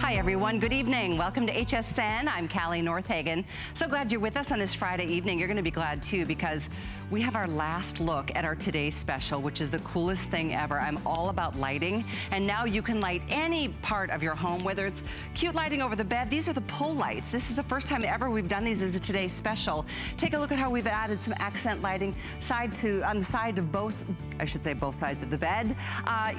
Hi everyone, good evening. Welcome to HSN. I'm Callie Northagen. So glad you're with us on this Friday evening. You're gonna be glad too because we have our last look at our today's special, which is the coolest thing ever. I'm all about lighting, and now you can light any part of your home, whether it's cute lighting over the bed. These are the pull lights. This is the first time ever we've done these as a today's special. Take a look at how we've added some accent lighting on the side of both, I should say both sides of the bed,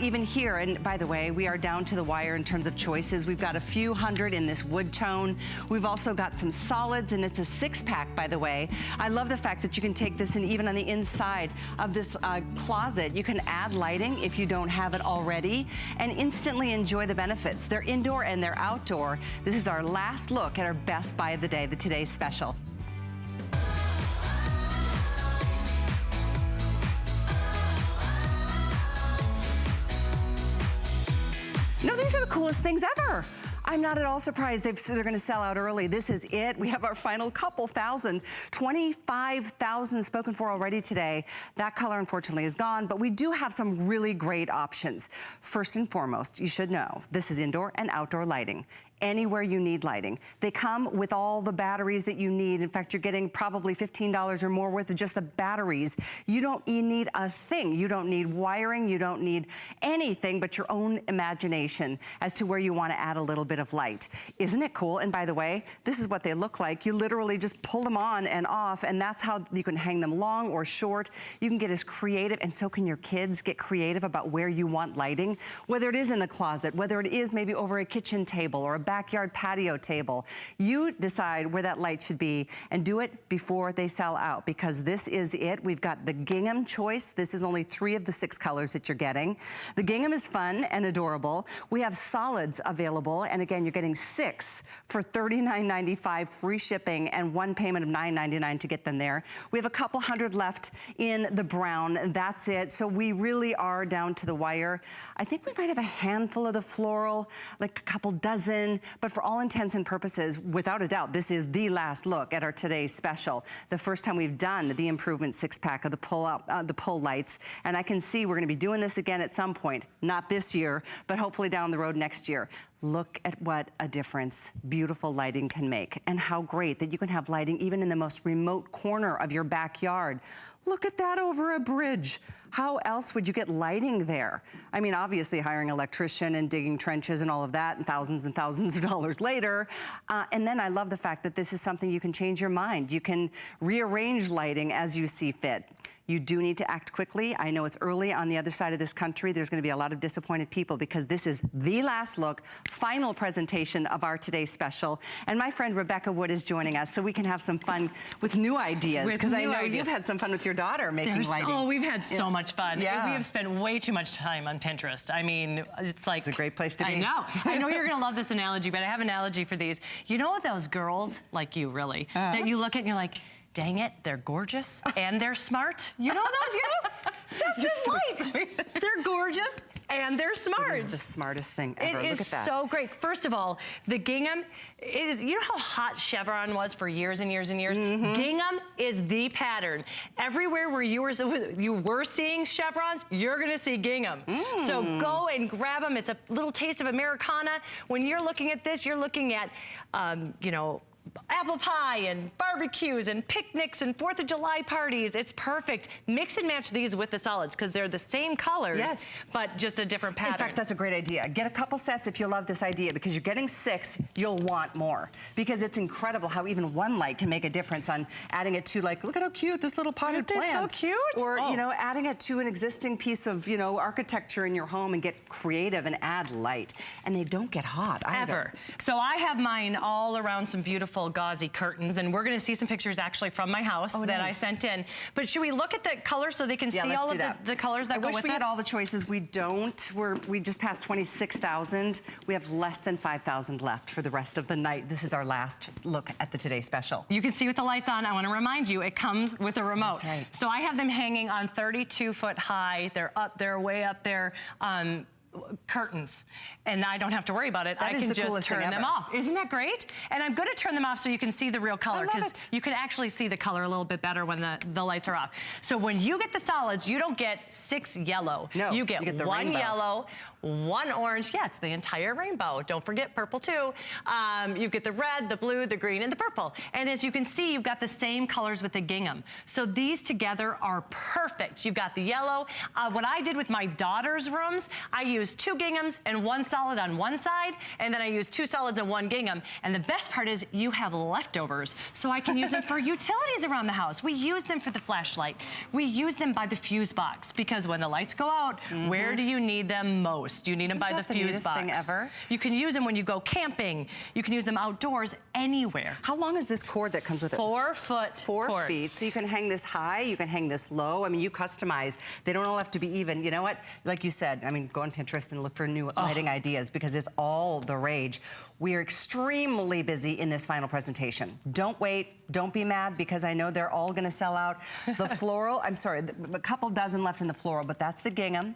even here. And by the way, we are down to the wire in terms of choices. We've got a few hundred in this wood tone. We've also got some solids, and it's a 6-pack, by the way. I love the fact that you can take this and even on the inside of this closet, you can add lighting if you don't have it already and instantly enjoy the benefits. They're indoor and they're outdoor. This is our last look at our best buy of the day, the today's special. No, these are the coolest things ever. I'm not at all surprised they're gonna sell out early. This is it. We have our final couple thousand, 25,000 spoken for already today. That color unfortunately is gone, but we do have some really great options. First and foremost, you should know, this is indoor and outdoor lighting. Anywhere you need lighting. They come with all the batteries that you need. In fact, you're getting probably $15 or more worth of just the batteries. You don't need a thing. You don't need wiring. You don't need anything but your own imagination as to where you want to add a little bit of light. Isn't it cool? And by the way, this is what they look like. You literally just pull them on and off, and that's how you can hang them long or short. You can get as creative, and so can your kids get creative about where you want lighting, whether it is in the closet, whether it is maybe over a kitchen table or a backyard patio table. You decide where that light should be and do it before they sell out, because this is it. We've got the gingham choice. This is only 3 of the 6 colors that you're getting. The gingham is fun and adorable. We have solids available, and again, you're getting 6 for $39.95 free shipping and 1 payment of $9.99 to get them there. We have a couple hundred left in the brown. That's it. So we really are down to the wire. I think we might have a handful of the floral, like a couple dozen. But for all intents and purposes, without a doubt, this is the last look at our today's special. The first time we've done the improvement 6-pack of the pull lights, and I can see we're going to be doing this again at some point, not this year, but hopefully down the road next year. Look at what a difference beautiful lighting can make, and how great that you can have lighting even in the most remote corner of your backyard. Look at that over a bridge. How else would you get lighting there? I mean, obviously hiring an electrician and digging trenches and all of that, and thousands of dollars later. And then I love the fact that this is something you can change your mind. You can rearrange lighting as you see fit. You do need to act quickly. I know it's early on the other side of this country. There's gonna be a lot of disappointed people because this is the last look, final presentation of our today's special. And my friend Rebecca Wood is joining us so we can have some fun with new ideas. Because I know you've had some fun with your daughter making lighting. Oh, we've had so much fun. Yeah. We have spent way too much time on Pinterest. I mean, it's like... It's a great place to be. I know. I know you're gonna love this analogy, but I have an analogy for these. You know what those girls, like you really, that you look at and you're like, dang it, they're gorgeous and they're smart. You know those, you know? That's the light. They're gorgeous and they're smart. It is the smartest thing ever. It Look is at that. so great. First of all, the gingham, you know how hot chevron was for years and years and years? Gingham is the pattern. Everywhere where you were seeing chevrons, you're gonna see gingham. So go and grab them. It's a little taste of Americana. When you're looking at this, you're looking at, you know, apple pie and barbecues and picnics and 4th of July parties. It's perfect. Mix and match these with the solids because they're the same colors, but just a different pattern. In fact, that's a great idea. Get a couple sets if you love this idea, because you're getting 6, you'll want more. Because it's incredible how even one light can make a difference on adding it to, like, look at how cute this little potted plant. So cute. Or, you know, adding it to an existing piece of, you know, architecture in your home and get creative and add light. And they don't get hot either. Ever. So I have mine all around some beautiful gauzy curtains, and we're going to see some pictures actually from my house that I sent in. But should we look at the colors so they can see all of the colors that go with it? I wish we had all the choices. We don't. We just passed 26,000. We have less than 5,000 left for the rest of the night. This is our last look at the Today Special. You can see with the lights on. I want to remind you, it comes with a remote. That's right. So I have them hanging on 32 foot high. They're up there, way up there. curtains, and I don't have to worry about it. I That is can the just coolest thing turn them ever. off. Isn't that great? And I'm gonna turn them off so you can see the real color, because you can actually see the color a little bit better when the lights are off. So when you get the solids, you don't get 6 yellow. No, you get the 1 rainbow. yellow, 1 orange. Yeah, it's the entire rainbow. Don't forget purple too. You get the red, the blue, the green, and the purple. And as you can see, you've got the same colors with the gingham. So these together are perfect. You've got the yellow. What I did with my daughter's rooms, I used 2 ginghams and 1 solid on one side, and then I used 2 solids and 1 gingham. And the best part is you have leftovers, so I can use them for utilities around the house. We use them for the flashlight. We use them by the fuse box, because when the lights go out, where do you need them most? You need them by the fuse box. Thing ever? You can use them when you go camping. You can use them outdoors, anywhere. How long is this cord that comes with it? 4 foot 4 cord. feet, so you can hang this high, you can hang this low. I mean, you customize. They don't all have to be even. You know what? Like you said, I mean, go on Pinterest and look for new lighting ideas, because it's all the rage. We are extremely busy in this final presentation. Don't wait, don't be mad, because I know they're all gonna sell out. The floral, I'm sorry, a couple dozen left in the floral, but that's the gingham.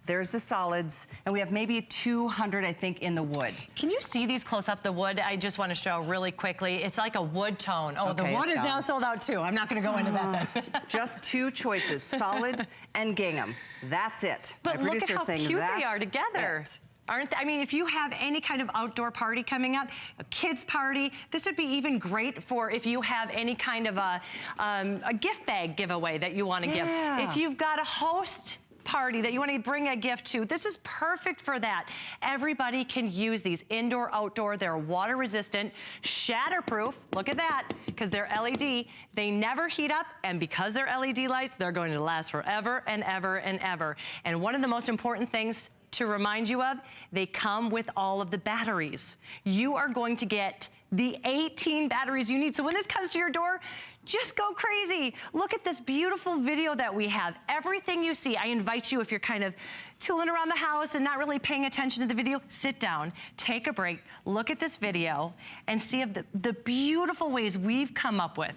There's the solids, and we have maybe 200, I think, in the wood. Can you see these close up, the wood? I just want to show really quickly. It's like a wood tone. Oh, Okay, the wood is gone. now sold out too. I'm not going to go into that then. Just 2 choices, solid and gingham. That's it. But My look at producer's how saying cute they that's are together. it. Aren't they? I mean, if you have any kind of outdoor party coming up, a kid's party, this would be even great for if you have any kind of a gift bag giveaway that you want to give. If you've got a host party that you want to bring a gift to, this is perfect for that. Everybody can use these indoor, outdoor. They're water resistant, shatterproof. Look at that, because they're LED. They never heat up, and because they're LED lights, they're going to last forever and ever and ever. And one of the most important things to remind you of, they come with all of the batteries. You are going to get the 18 batteries you need. So when this comes to your door, just go crazy. Look at this beautiful video that we have. Everything you see, I invite you, if you're kind of tooling around the house and not really paying attention to the video, sit down, take a break, look at this video, and see of the beautiful ways we've come up with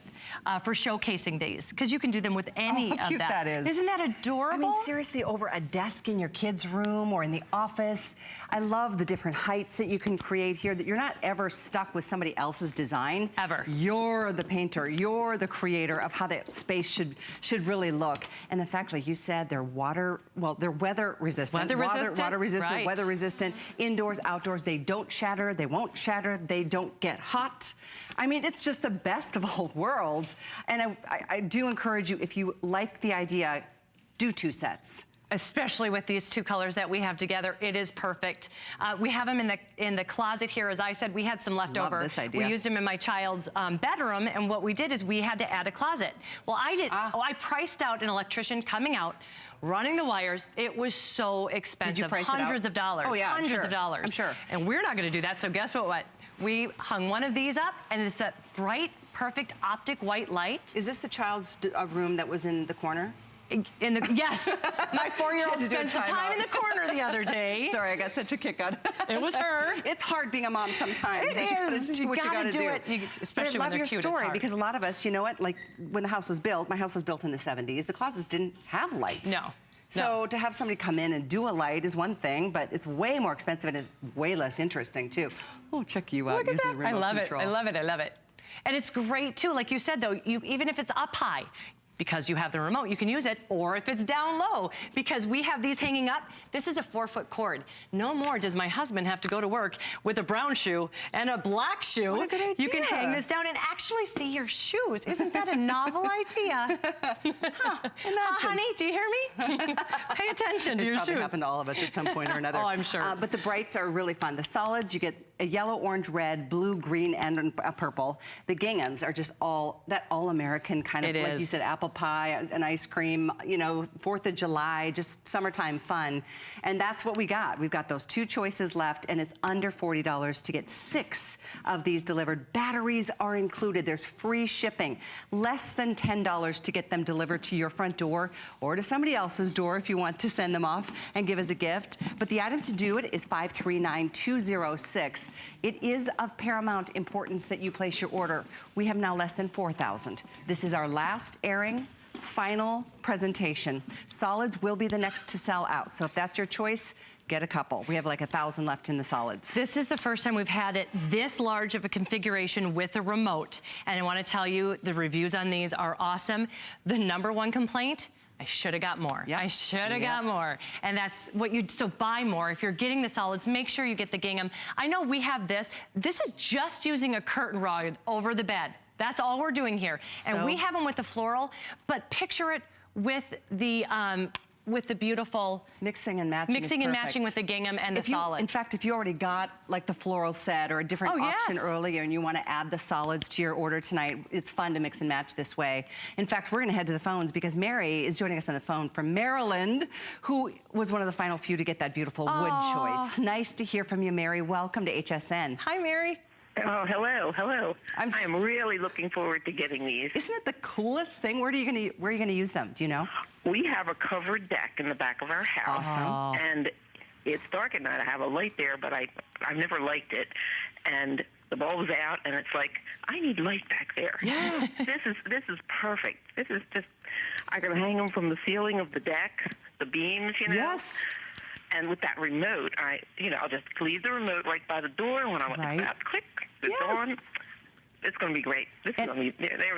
for showcasing these, because you can do them with any how of cute that is. Isn't that adorable? I mean, seriously, over a desk in your kid's room or in the office. I love the different heights that you can create here, that you're not ever stuck with somebody else's design. Ever. You're the painter, you're the creator of how that space should really look. And the fact, like you said, they're weather resistant. Water resistant, right. weather resistant, indoors, outdoors. They don't shatter, they won't shatter, they don't get hot. I mean, it's just the best of all worlds. And I do encourage you, if you like the idea, do 2 sets. Especially with these 2 colors that we have together, it is perfect. We have them in the closet here. As I said, we had some leftover. Love this idea. We used them in my child's bedroom, and what we did is we had to add a closet. Well, I priced out an electrician coming out, running the wires. It was so expensive. Did you price hundreds it out? of dollars. Oh, yeah, hundreds of dollars. I'm sure. And we're not going to do that. So guess what? We hung one of these up, and it's that bright, perfect optic white light. Is this the child's room that was in the corner? Yes, my 4-year-old spent some time in the corner the other day. Sorry, I got such a kick out. It was her. It's hard being a mom sometimes. It is. You gotta do it. Especially when they're cute, it's I love your story, hard. because a lot of us, you know what, like when the house was built, my house was built in the 70s, the closets didn't have lights. No. So to have somebody come in and do a light is one thing, but it's way more expensive and is way less interesting too. Oh, check you out. Look at using that. the remote I love control. it. I love it. I love it. And it's great too, like you said though, even if it's up high, because you have the remote, you can use it, or if it's down low, because we have these hanging up. This is a 4-foot cord. No more does my husband have to go to work with a brown shoe and a black shoe. What a good idea. You can hang this down and actually see your shoes. Isn't that a novel idea? Honey, do you hear me? Pay attention to your It's probably shoes. happened to all of us at some point or another. Oh, I'm sure. But the brights are really fun. The solids, you get a yellow, orange, red, blue, green, and a purple. The ginghams are just all American kind of, like you said, apple pie, an ice cream, you know, 4th of July, just summertime fun. And that's what we got. We've got those 2 choices left, and it's under $40 to get 6 of these delivered. Batteries are included. There's free shipping. Less than $10 to get them delivered to your front door or to somebody else's door if you want to send them off and give as a gift. But the item to do it is 539206. It is of paramount importance that you place your order. We have now less than 4,000. This is our last airing, final presentation. Solids will be the next to sell out. So if that's your choice, get a couple. We have like 1,000 left in the solids. This is the first time we've had it this large of a configuration with a remote. And I wanna tell you, the reviews on these are awesome. The #1 complaint, I should have got more. Yep. I should have got more. And that's what so buy more. If you're getting the solids, make sure you get the gingham. I know we have this. This is just using a curtain rod over the bed. That's all we're doing here. And we have them with the floral, but picture it with the beautiful mixing and matching with the gingham and the solids. In fact, if you already got like the floral set or a different option earlier and you want to add the solids to your order tonight, it's fun to mix and match this way. In fact, we're going to head to the phones because Mary is joining us on the phone from Maryland, who was one of the final few to get that beautiful wood choice. Nice to hear from you, Mary. Welcome to HSN. Hi, Mary. Oh, hello, hello. I am really looking forward to getting these. Isn't it the coolest thing? Where are you gonna use them? Do you know? We have a covered deck in the back of our house. Awesome. And it's dark at night. I have a light there, but I've never liked it. And the bulb's out, and it's like, I need light back there. Yeah. This is perfect. This is just, I can hang them from the ceiling of the deck, the beams, you know. Yes. And with that remote, I'll just leave the remote right by the door. When I want to click, it's on. It's going to be great. They're going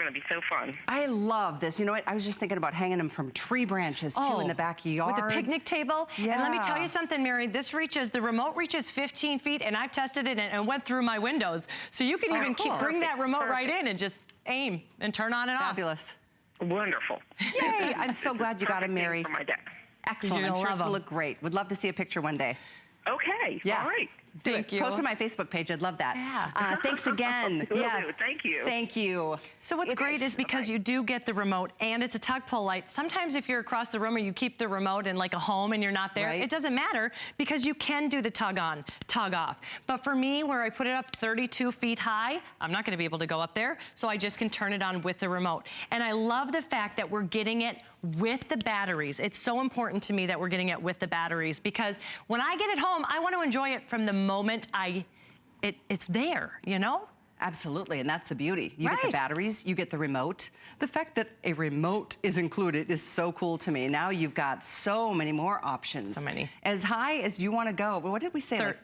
to be so fun. I love this. You know what? I was just thinking about hanging them from tree branches too in the backyard. With a picnic table. Yeah. And let me tell you something, Mary. The remote reaches 15 feet, and I've tested it and went through my windows. So you can even bring that remote right in and just aim and turn on and off. Fabulous. Wonderful. Yay! I'm so glad you got them, Mary. For my deck. Excellent. I'm sure it's going to look great. Would love to see a picture one day. Okay. Yeah. All right. Thank you. Post on my Facebook page. I'd love that. Yeah. Thanks again. Thank you. Thank you. So what's great is because you do get the remote and it's a tug pull light. Sometimes if you're across the room or you keep the remote in like a home and you're not there, it doesn't matter because you can do the tug on, tug off. But for me, where I put it up 32 feet high, I'm not gonna be able to go up there, so I just can turn it on with the remote. And I love the fact that we're getting it with the batteries. It's so important to me that we're getting it with the batteries because when I get it home, I want to enjoy it from the moment it's there, you know? Absolutely, and that's the beauty. You get the batteries, you get the remote. The fact that a remote is included is so cool to me. Now you've got so many more options. So many. As high as you want to go. What did we say?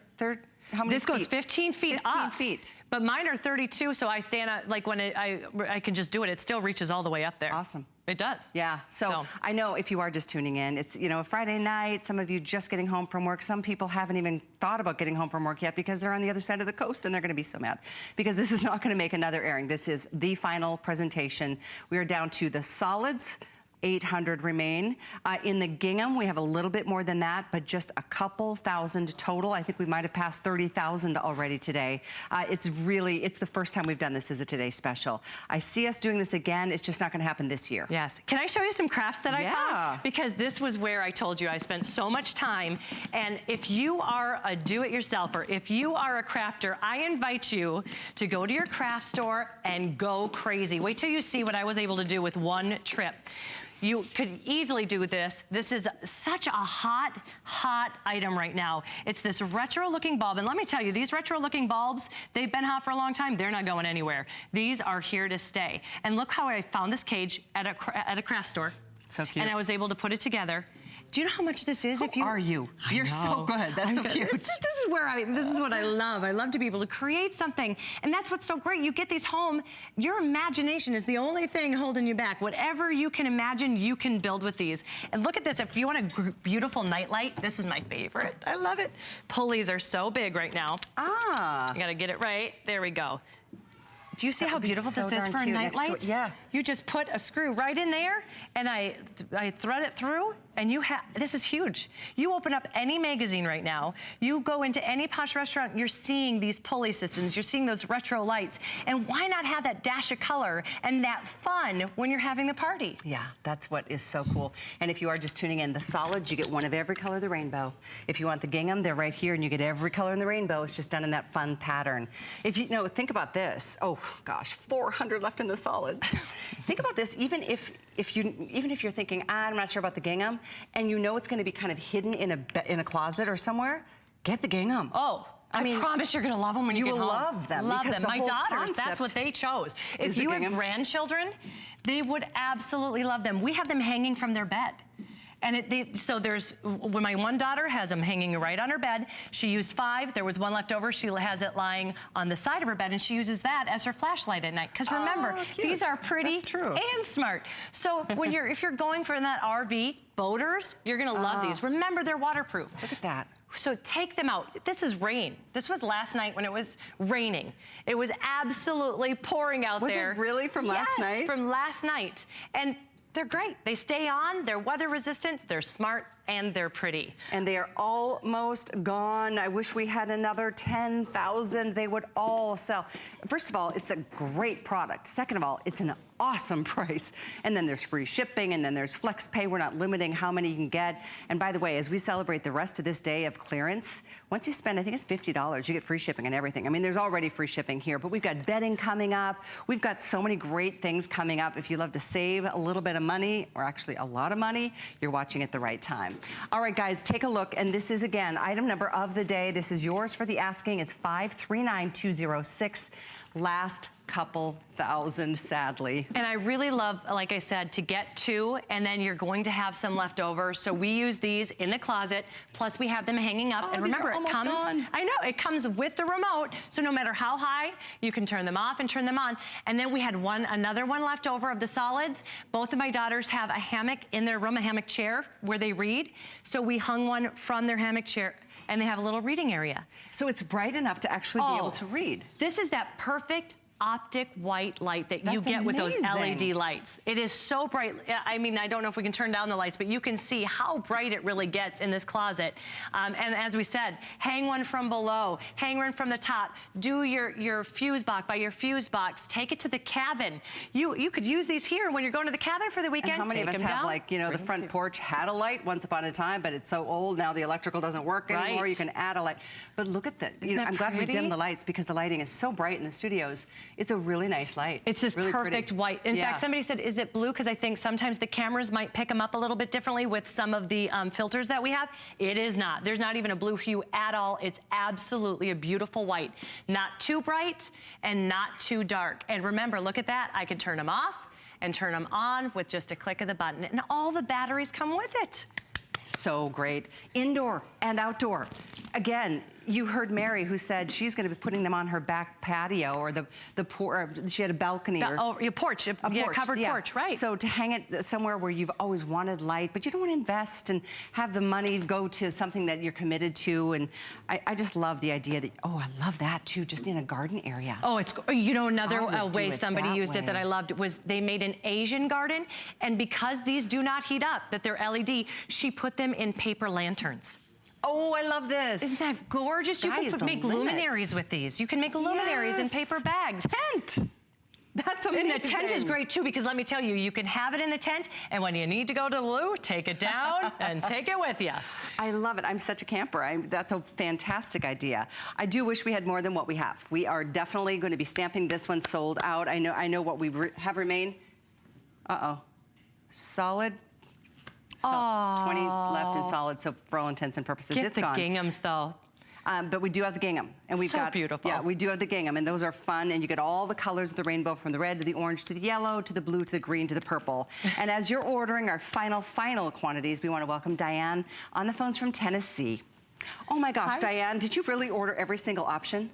How many This goes 15 feet up. 15 feet. But mine are 32, so I stand up, like when I can just do it, it still reaches all the way up there. Awesome. It does. Yeah, so I know if you are just tuning in, it's, a Friday night, some of you just getting home from work. Some people haven't even thought about getting home from work yet because they're on the other side of the coast and they're gonna be so mad because this is not gonna make another airing. This is the final presentation. We are down to the solids. 800 remain. In the gingham, we have a little bit more than that, but just a couple thousand total. I think we might have passed 30,000 already today. It's the first time we've done this as a Today Special. I see us doing this again. It's just not gonna happen this year. Yes. Can I show you some crafts that I found? Because this was where I told you I spent so much time. And if you are a do-it-yourselfer, if you are a crafter, I invite you to go to your craft store and go crazy. Wait till you see what I was able to do with one trip. You could easily do this. This is such a hot, hot item right now. It's this retro-looking bulb. And let me tell you, these retro-looking bulbs, they've been hot for a long time. They're not going anywhere. These are here to stay. And look how I found this cage at a craft store. So cute. And I was able to put it together. Do you know how much this is? Who are you? You're so good. That's so cute. This is what I love. I love to be able to create something. And that's what's so great. You get these home, your imagination is the only thing holding you back. Whatever you can imagine, you can build with these. And look at this. If you want a beautiful nightlight, this is my favorite. I love it. Pulleys are so big right now. I gotta get it right. There we go. Do you see how beautiful this is for a nightlight? Yeah. You just put a screw right in there, and I thread it through, and this is huge. You open up any magazine right now, you go into any posh restaurant, you're seeing these pulley systems, you're seeing those retro lights, and why not have that dash of color and that fun when you're having the party? Yeah, that's what is so cool. And if you are just tuning in, the solids, you get one of every color of the rainbow. If you want the gingham, they're right here, and you get every color in the rainbow. It's just done in that fun pattern. If you think about this, oh gosh, 400 left in the solids. Think about this, even if you're thinking, I'm not sure about the gingham, and you know it's gonna be kind of hidden in a closet or somewhere, get the gingham. Oh. I promise you're gonna love them when you get home. You will love them. Love them. My daughters, that's what they chose. If you have grandchildren, they would absolutely love them. We have them hanging from their bed. And so there's, when my one daughter has them hanging right on her bed, she used 5, there was one left over, she has it lying on the side of her bed, and she uses that as her flashlight at night. Because remember, these are pretty and smart. So when if you're going for that RV, boaters, you're gonna love these. Remember, they're waterproof. Look at that. So take them out. This is rain. This was last night when it was raining. It was absolutely pouring out there. Was it really from last night? Yes, from last night. And they're great. They stay on, they're weather resistant, they're smart, and they're pretty. And they are almost gone. I wish we had another 10,000. They would all sell. First of all, it's a great product. Second of all, it's an awesome price. And then there's free shipping, and then there's flex pay. We're not limiting how many you can get. And by the way, as we celebrate the rest of this day of clearance, once you spend, I think it's $50, you get free shipping and everything. I mean, there's already free shipping here, but we've got bedding coming up. We've got so many great things coming up. If you love to save a little bit of money, or actually a lot of money, you're watching at the right time. All right, guys, take a look. And this is, again, item number of the day. This is yours for the asking. It's 539206. Last couple thousand, sadly. And I really love, like I said, to get 2, and then you're going to have some left over. So we use these in the closet, plus we have them hanging up. And remember, it comes, I know, it comes with the remote, so no matter how high, you can turn them off and turn them on. And then we had another one left over of the solids. Both of my daughters have a hammock in their room, a hammock chair where they read. So we hung one from their hammock chair, and they have a little reading area. So it's bright enough to actually be able to read. This is that perfect optic white light that you get with those LED lights. It is so bright. I mean, I don't know if we can turn down the lights, but you can see how bright it really gets in this closet. And as we said, hang one from below, hang one from the top, do your fuse box by your fuse box, take it to the cabin. You could use these here when you're going to the cabin for the weekend. And how many of us have, like, you know, the front porch had a light once upon a time, but it's so old now the electrical doesn't work anymore. You can add a light. But look at that. You know, I'm glad we dimmed the lights because the lighting is so bright in the studios. It's a really nice light. It's this really perfect white. In fact, somebody said, is it blue? Because I think sometimes the cameras might pick them up a little bit differently with some of the filters that we have. It is not. There's not even a blue hue at all. It's absolutely a beautiful white. Not too bright and not too dark. And remember, look at that. I can turn them off and turn them on with just a click of the button. And all the batteries come with it. So great. Indoor and outdoor. Again, you heard Mary who said she's going to be putting them on her back patio or the porch. She had a balcony. Your porch. A covered porch, right. So to hang it somewhere where you've always wanted light, but you don't want to invest and have the money go to something that you're committed to. And I just love the idea that, oh, I love that too, just in a garden area. Oh, it's, you know, another way somebody used it that I loved was they made an Asian garden. And because these do not heat up, that they're LED, she put them in paper lanterns. Oh, I love this. Isn't that gorgeous? You can make luminaries with these. You can make luminaries in paper bags. Tent. That's amazing. And the tent is great too, because let me tell you, you can have it in the tent, and when you need to go to the loo, take it down and take it with you. I love it. I'm such a camper. That's a fantastic idea. I do wish we had more than what we have. We are definitely going to be stamping this one sold out. I know what we have remain. Solid. 20 left in solid, so for all intents and purposes, it's gone. Get the ginghams, though. But we do have the gingham. And we've got beautiful. Yeah, we do have the gingham, and those are fun, and you get all the colors of the rainbow, from the red to the orange to the yellow to the blue to the green to the purple. And as you're ordering our final quantities, we want to welcome Diane on the phones from Tennessee. Oh my gosh, Diane, did you really order every single option?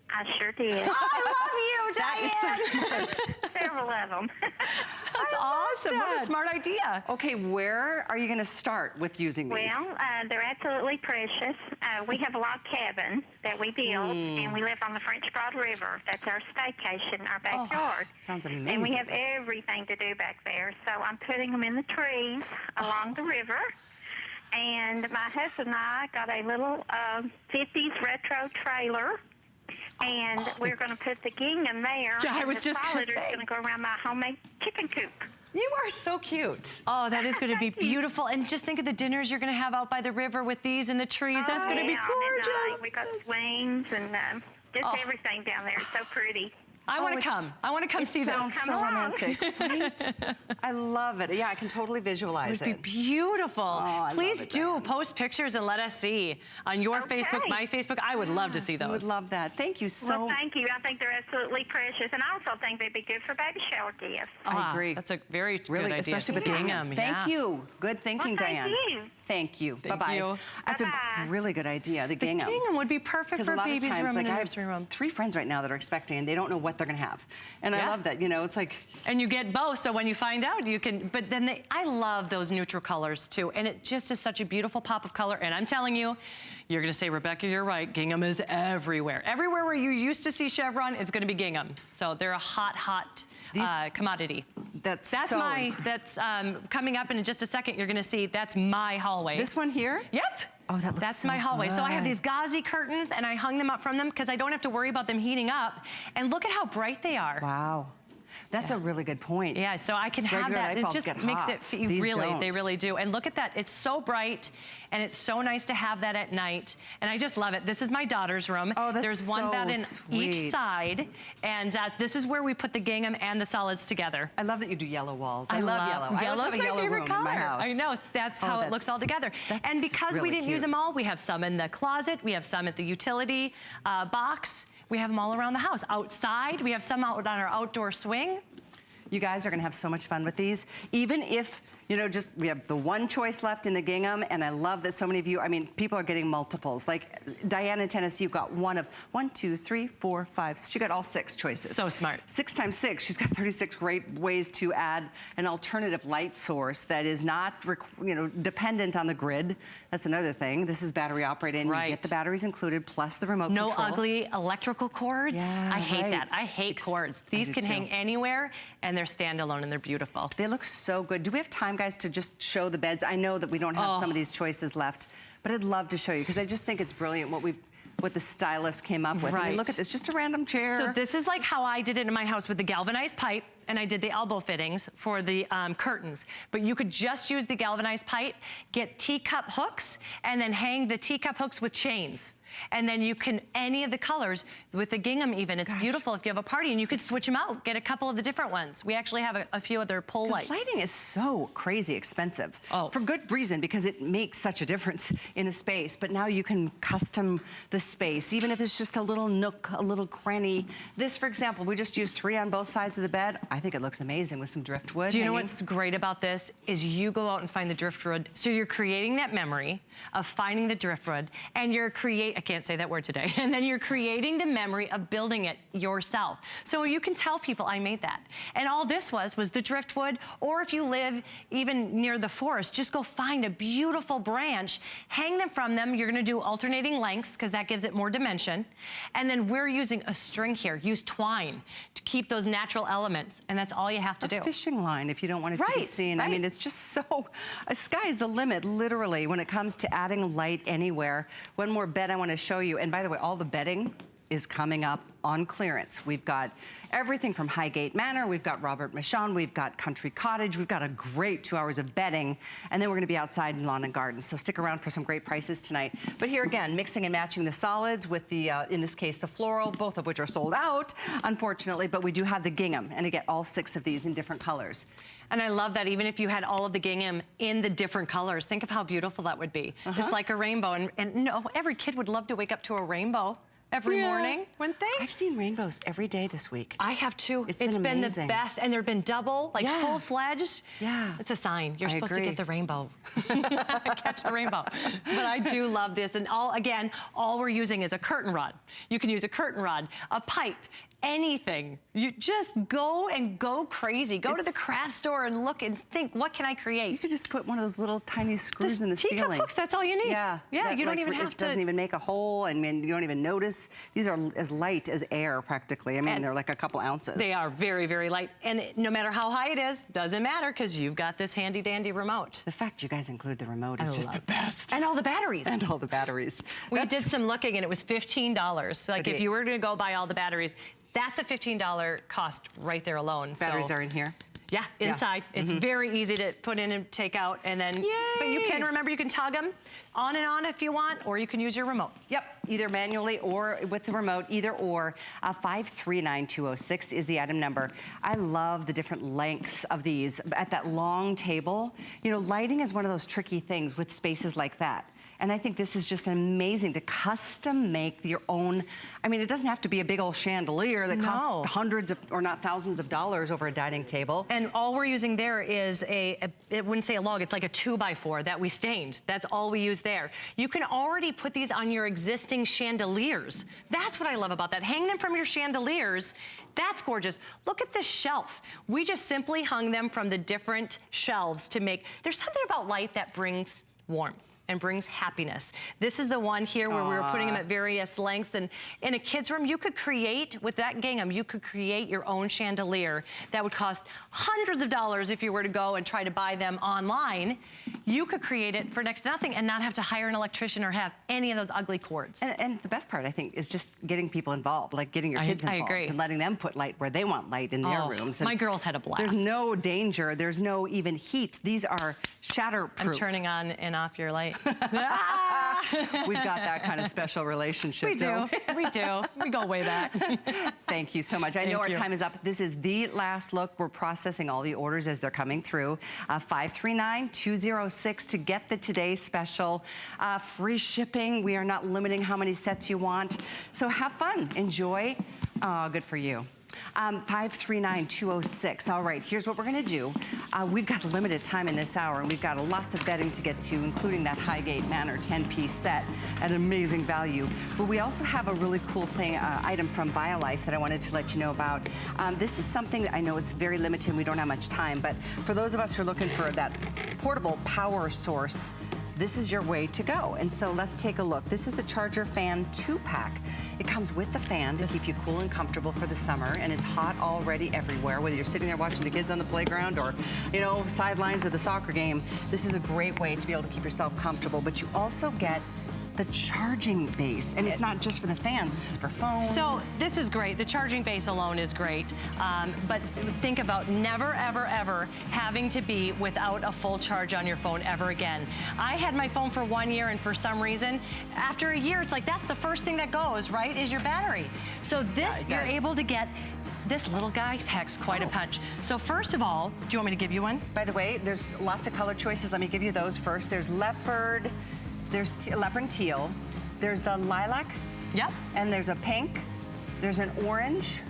I sure did. I love you, Diane. That is so smart. Several of them. That's awesome. What a smart idea. Okay, where are you going to start with using these? Well, they're absolutely precious. We have a log cabin that we built, and we live on the French Broad River. That's our staycation, our backyard. Sounds amazing. And we have everything to do back there. So I'm putting them in the trees along the river. And my husband and I got a little 50s retro trailer. And we're going to put the gingham there. Yeah, I was just going to say. It's going to go around my homemade chicken coop. You are so cute. Oh, that is going to be beautiful. And just think of the dinners you're going to have out by the river with these and the trees. That's going to be gorgeous. We got swings and just everything down there. It's so pretty. I want to come. I want to come see this. It sounds so romantic, right? I love it. Yeah, I can totally visualize it. It would be beautiful. Oh, Please do post pictures and let us see on your Facebook, my Facebook. I would love to see those. I would love that. Thank you so much. Well, thank you. I think they're absolutely precious. And I also think they'd be good for baby shower gifts. I agree. That's a very good idea. Especially with gingham. Thank you. Good thinking, Diane. Thank you. Bye-bye. That's a really good idea, the gingham. The gingham would be perfect for a baby's room and a nursery room. 3 friends right now that are expecting, and they don't know what they're going to have. And I love that, you know, it's like... And you get both, so when you find out, you can... But then I love those neutral colors, too. And it just is such a beautiful pop of color. And I'm telling you, you're going to say, Rebecca, you're right. Gingham is everywhere. Everywhere where you used to see chevron, it's going to be gingham. So they're a hot commodity. That's coming up in just a second. You're going to see that's my hallway. This one here? Yep. Oh, that looks That's so my hallway. good. So I have these gauzy curtains, and I hung them up from them because I don't have to worry about them heating up. And look at how bright they are. Wow. That's a really good point. Yeah, so I can have that. It just makes it, they really do. And look at that. It's so bright, and it's so nice to have that at night. And I just love it. This is my daughter's room. Oh, that's There's one bed in each side. And this is where we put the gingham and the solids together. I love that you do yellow walls. I love yellow. Yellow's my favorite color. I know. That's how it looks all together. And because we didn't use them all, we have some in the closet. We have some at the utility box. We have them all around the house. Outside, we have some out on our outdoor swing. You guys are gonna have so much fun with these. Even if, you know, we have the one choice left in the gingham, and I love that so many of you, I mean, people are getting multiples. Like Diane in Tennessee, you got 1, 2, 3, 4, 5. She got all 6 choices. So smart. 6 times 6, she's got 36 great ways to add an alternative light source that is not, you know, dependent on the grid. That's another thing. This is battery operated, and you get the batteries included, plus the remote control. No ugly electrical cords. Yeah, I hate that. I hate cords. These can hang anywhere, and they're standalone, and they're beautiful. They look so good. Do we have time, guys, to just show the beds? I know that we don't have some of these choices left, but I'd love to show you because I just think it's brilliant what the stylist came up with. I mean, look at this, just a random chair. So this is like how I did it in my house with the galvanized pipe, and I did the elbow fittings for the curtains. But you could just use the galvanized pipe, get teacup hooks, and then hang the teacup hooks with chains. And then you can, any of the colors, with the gingham even, it's beautiful if you have a party, and you could switch them out, get a couple of the different ones. We actually have a few other pole lights. Lighting is so crazy expensive. For good reason, because it makes such a difference in a space. But now you can custom the space, even if it's just a little nook, a little cranny. This, for example, we just used 3 on both sides of the bed. I think it looks amazing with some driftwood. Do you know what's great about this is you go out and find the driftwood. So you're creating that memory of finding the driftwood, and you're I can't say that word today. And then you're creating the memory of building it yourself. So you can tell people I made that. And all this was the driftwood, or if you live even near the forest, just go find a beautiful branch, hang them from them. You're gonna do alternating lengths because that gives it more dimension. And then we're using a string here. Use twine to keep those natural elements. And that's all you have to do. A fishing line if you don't want it to be seen. I mean, it's just so, sky's the limit, literally, when it comes to adding light anywhere. One more bed I want to show you. And by the way, all the bedding is coming up on clearance. We've got everything from Highgate Manor, we've got Robert Mishaan, we've got Country Cottage, we've got a great 2 hours of bedding, and then we're gonna be outside in lawn and garden. So stick around for some great prices tonight. But here again, mixing and matching the solids with the, in this case, the floral, both of which are sold out, unfortunately, but we do have the gingham, and you get all 6 of these in different colors. And I love that even if you had all of the gingham in the different colors, think of how beautiful that would be. It's like a rainbow, and no, every kid would love to wake up to a rainbow every morning, wouldn't they? I've seen rainbows every day this week. I have too. It's been amazing. The best, and they've been double, like full-fledged. Yeah. It's a sign. You're supposed to get the rainbow. Catch the rainbow. But I do love this, and all we're using is a curtain rod. You can use a curtain rod, a pipe, anything. You just go crazy. Go to the craft store and look and think, what can I create? You could just put one of those little tiny screws in the ceiling. Teacup hooks, that's all you need. Yeah, you don't even have to. It doesn't even make a hole, and you don't even notice. These are as light as air, practically. I mean, they're like a couple ounces. They are very, very light. And no matter how high it is, doesn't matter, because you've got this handy dandy remote. The fact you guys include the remote is just the best. And all the batteries. And all the batteries. We did some looking, and it was $15. Like if you were gonna go buy all the batteries, that's a $15 cost right there alone. Batteries are in here? Yeah, inside. It's very easy to put in and take out, and then, but you can, remember, you can tug them on and on if you want, or you can use your remote. Yep, either manually or with the remote, either or. 539206 is the item number. I love the different lengths of these. At that long table, you know, lighting is one of those tricky things with spaces like that. And I think this is just amazing to custom make your own. I mean, it doesn't have to be a big old chandelier that costs hundreds of, or not thousands of dollars over a dining table. And all we're using there is it wouldn't say a log, it's like a 2x4 that we stained. That's all we use there. You can already put these on your existing chandeliers. That's what I love about that. Hang them from your chandeliers. That's gorgeous. Look at this shelf. We just simply hung them from the different shelves to make, there's something about light that brings warmth and brings happiness. This is the one here where we were putting them at various lengths, and in a kid's room, you could create, with that gingham, you could create your own chandelier that would cost hundreds of dollars if you were to go and try to buy them online. You could create it for next to nothing and not have to hire an electrician or have any of those ugly cords. And the best part, I think, is just getting people involved, like getting your kids involved. I agree. And letting them put light where they want light in their rooms. And my girls had a blast. There's no danger, there's no even heat. These are shatterproof. I'm turning on and off your light. We've got that kind of special relationship. We do. We do. We go way back. Thank you so much. I know our time is up. This is the last look. We're processing all the orders as they're coming through. 539206 to get the today's special. Free shipping. We are not limiting how many sets you want. So have fun. Enjoy. Good for you. 539206. All right, here's what we're gonna do. We've got limited time in this hour, and we've got lots of bedding to get to, including that Highgate Manor 10-piece set at an amazing value. But we also have a really cool thing, item from VIOlife that I wanted to let you know about. This is something that I know is very limited and we don't have much time, but for those of us who are looking for that portable power source, this is your way to go. And so let's take a look. This is the Charger Fan 2-pack. It comes with the fan to keep you cool and comfortable for the summer, and it's hot already everywhere, whether you're sitting there watching the kids on the playground or, you know, sidelines of the soccer game. This is a great way to be able to keep yourself comfortable, but you also get the charging base, and it's not just for the fans, this is for phones. So this is great. The charging base alone is great, but think about never, ever, ever having to be without a full charge on your phone ever again. I had my phone for 1 year, and for some reason, after a year, it's like that's the first thing that goes, right, is your battery. So this, you're able to get. This little guy packs quite a punch. So first of all, do you want me to give you one? By the way, there's lots of color choices. Let me give you those first. There's leopard, there's leopard and teal, there's the lilac, and there's a pink, there's an orange,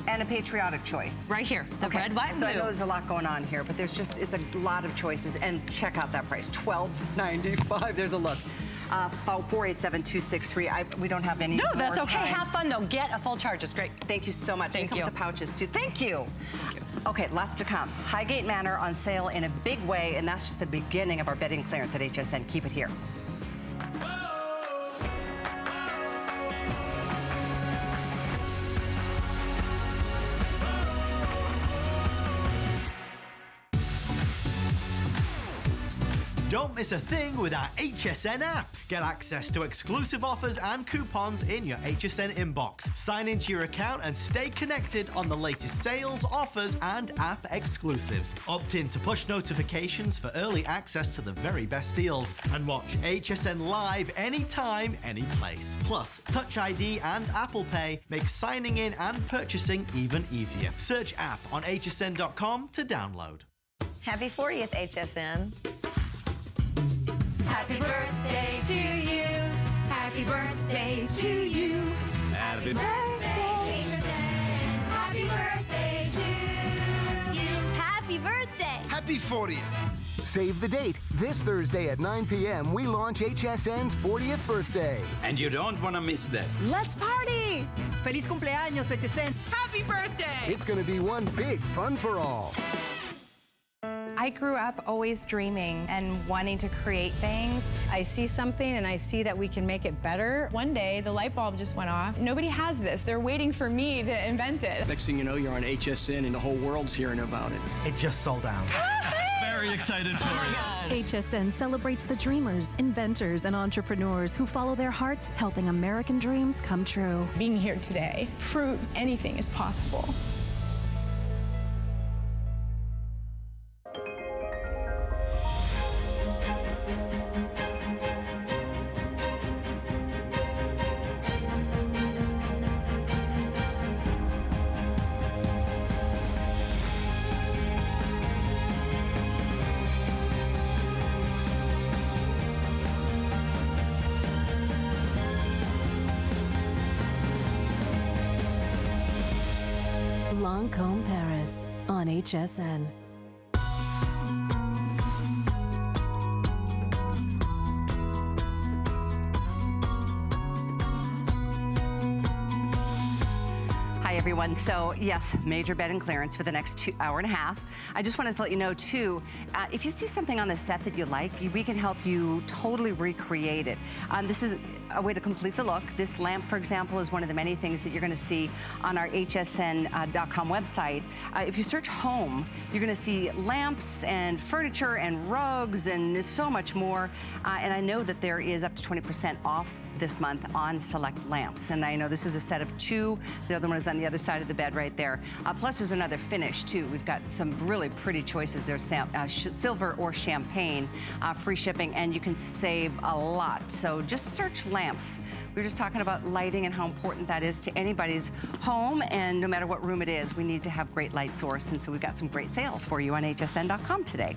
and a patriotic choice. Right here, the red, white, and so blue. I know there's a lot going on here, but there's just, it's a lot of choices, and check out that price, $12.95. There's a look. 487-263. We don't have any No, that's more okay. time. Have fun though. Get a full charge. It's great. Thank you so much. Thank you. The pouches too. Thank you. Okay, lots to come. Highgate Manor on sale in a big way, and that's just the beginning of our bedding clearance at HSN. Keep it here. Don't miss a thing with our HSN app. Get access to exclusive offers and coupons in your HSN inbox. Sign into your account and stay connected on the latest sales, offers, and app exclusives. Opt in to push notifications for early access to the very best deals. And watch HSN live anytime, any place. Plus, Touch ID and Apple Pay make signing in and purchasing even easier. Search app on hsn.com to download. Happy 40th, HSN. Happy birthday to you. Happy birthday to you. Happy birthday, HSN. Happy birthday to you. Happy birthday. Happy 40th. Save the date. This Thursday at 9 p.m., we launch HSN's 40th birthday. And you don't want to miss that. Let's party! Feliz cumpleaños, HSN. Happy birthday. It's going to be one big fun for all. I grew up always dreaming and wanting to create things. I see something and I see that we can make it better. One day, the light bulb just went off. Nobody has this. They're waiting for me to invent it. Next thing you know, you're on HSN and the whole world's hearing about it. It just sold out. Very excited for you. HSN celebrates the dreamers, inventors, and entrepreneurs who follow their hearts, helping American dreams come true. Being here today proves anything is possible. Lancôme Paris on HSN. Hi everyone. So yes, major bedding clearance for the next hour and a half. I just wanted to let you know too, if you see something on the set that you like, we can help you totally recreate it. This is a way to complete the look. This lamp, for example, is one of the many things that you're going to see on our hsn.com website. If you search home, you're going to see lamps and furniture and rugs and so much more. And I know that there is up to 20% off this month on select lamps. And I know this is a set of 2. The other one is on the other side of the bed right there. Plus there's another finish too. We've got some really pretty choices. There's silver or champagne, free shipping, and you can save a lot. So just search lamps. We were just talking about lighting and how important that is to anybody's home, and no matter what room it is, we need to have great light source. And so we've got some great sales for you on hsn.com today.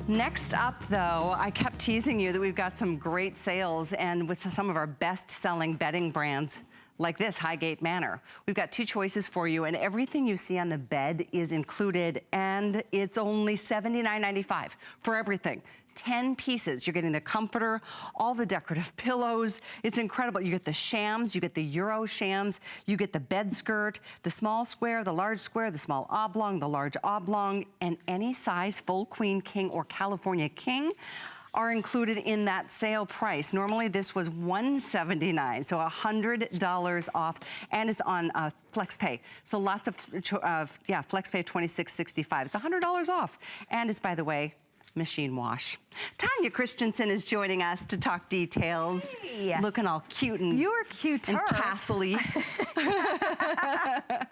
Next up, though, I kept teasing you that we've got some great sales, and with some of our best-selling bedding brands, like this, Highgate Manor. We've got 2 choices for you, and everything you see on the bed is included, and it's only $79.95 for everything. 10 pieces. You're getting the comforter, all the decorative pillows. It's incredible. You get the shams, you get the Euro shams, you get the bed skirt, the small square, the large square, the small oblong, the large oblong, and any size full queen, king, or California king are included in that sale price. Normally this was $179, so $100 off, and it's on FlexPay. So lots of, FlexPay $26.65. It's $100 off, and it's, by the way, machine wash. Tanya Christensen is joining us to talk details. Hey. Looking all cute and you're cuter and tassely. I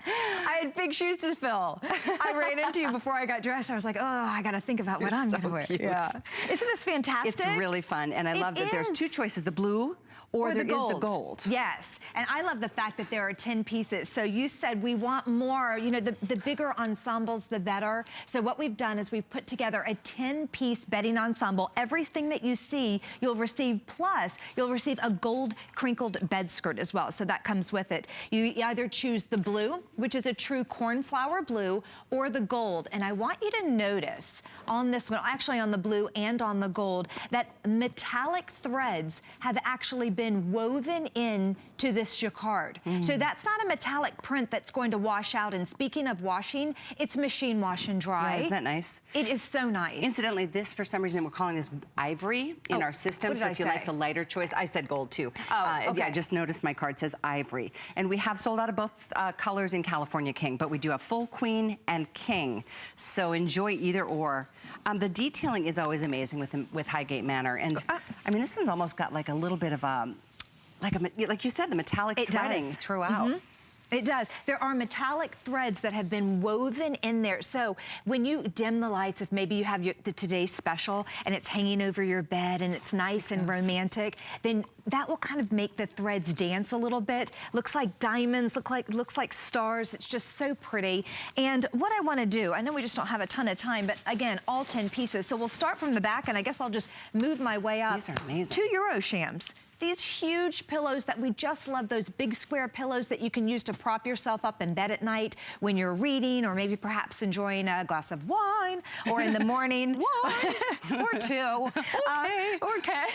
had big shoes to fill. I ran into you before I got dressed. I was like, oh, I got to think about what I'm going to wear. Cute. Yeah. Isn't this fantastic? It's really fun, and I love that there's 2 choices: the blue or there is the gold. Yes, and I love the fact that there are 10 pieces. So you said we want more, you know, the bigger ensembles, the better. So what we've done is we've put together a 10-piece bedding ensemble. Everything that you see, you'll receive, plus you'll receive a gold crinkled bed skirt as well. So that comes with it. You either choose the blue, which is a true cornflower blue, or the gold. And I want you to notice on this one, actually on the blue and on the gold, that metallic threads have actually been woven in to this jacquard. So that's not a metallic print that's going to wash out. And speaking of washing, it's machine wash and dry. Yeah, isn't that nice? It is so nice. Incidentally, this, for some reason, we're calling this ivory in our system. So if you like the lighter choice, I said gold too. Oh, okay. Yeah, I just noticed my card says ivory. And we have sold out of both colors in California King, but we do have full queen and king. So enjoy either or. The detailing is always amazing with Highgate Manor. And I mean, this one's almost got like a little bit of like you said, the metallic threading throughout. It does. There are metallic threads that have been woven in there. So when you dim the lights, if maybe you have the today's special and it's hanging over your bed and it's nice and romantic, then that will kind of make the threads dance a little bit. Looks like diamonds, looks like stars. It's just so pretty. And what I want to do, I know we just don't have a ton of time, but again, all 10 pieces. So we'll start from the back, and I guess I'll just move my way up. These are amazing. 2 Euro shams. These huge pillows that we just love, those big square pillows that you can use to prop yourself up in bed at night when you're reading, or maybe perhaps enjoying a glass of wine, or in the morning. Wine. Or 2. Okay.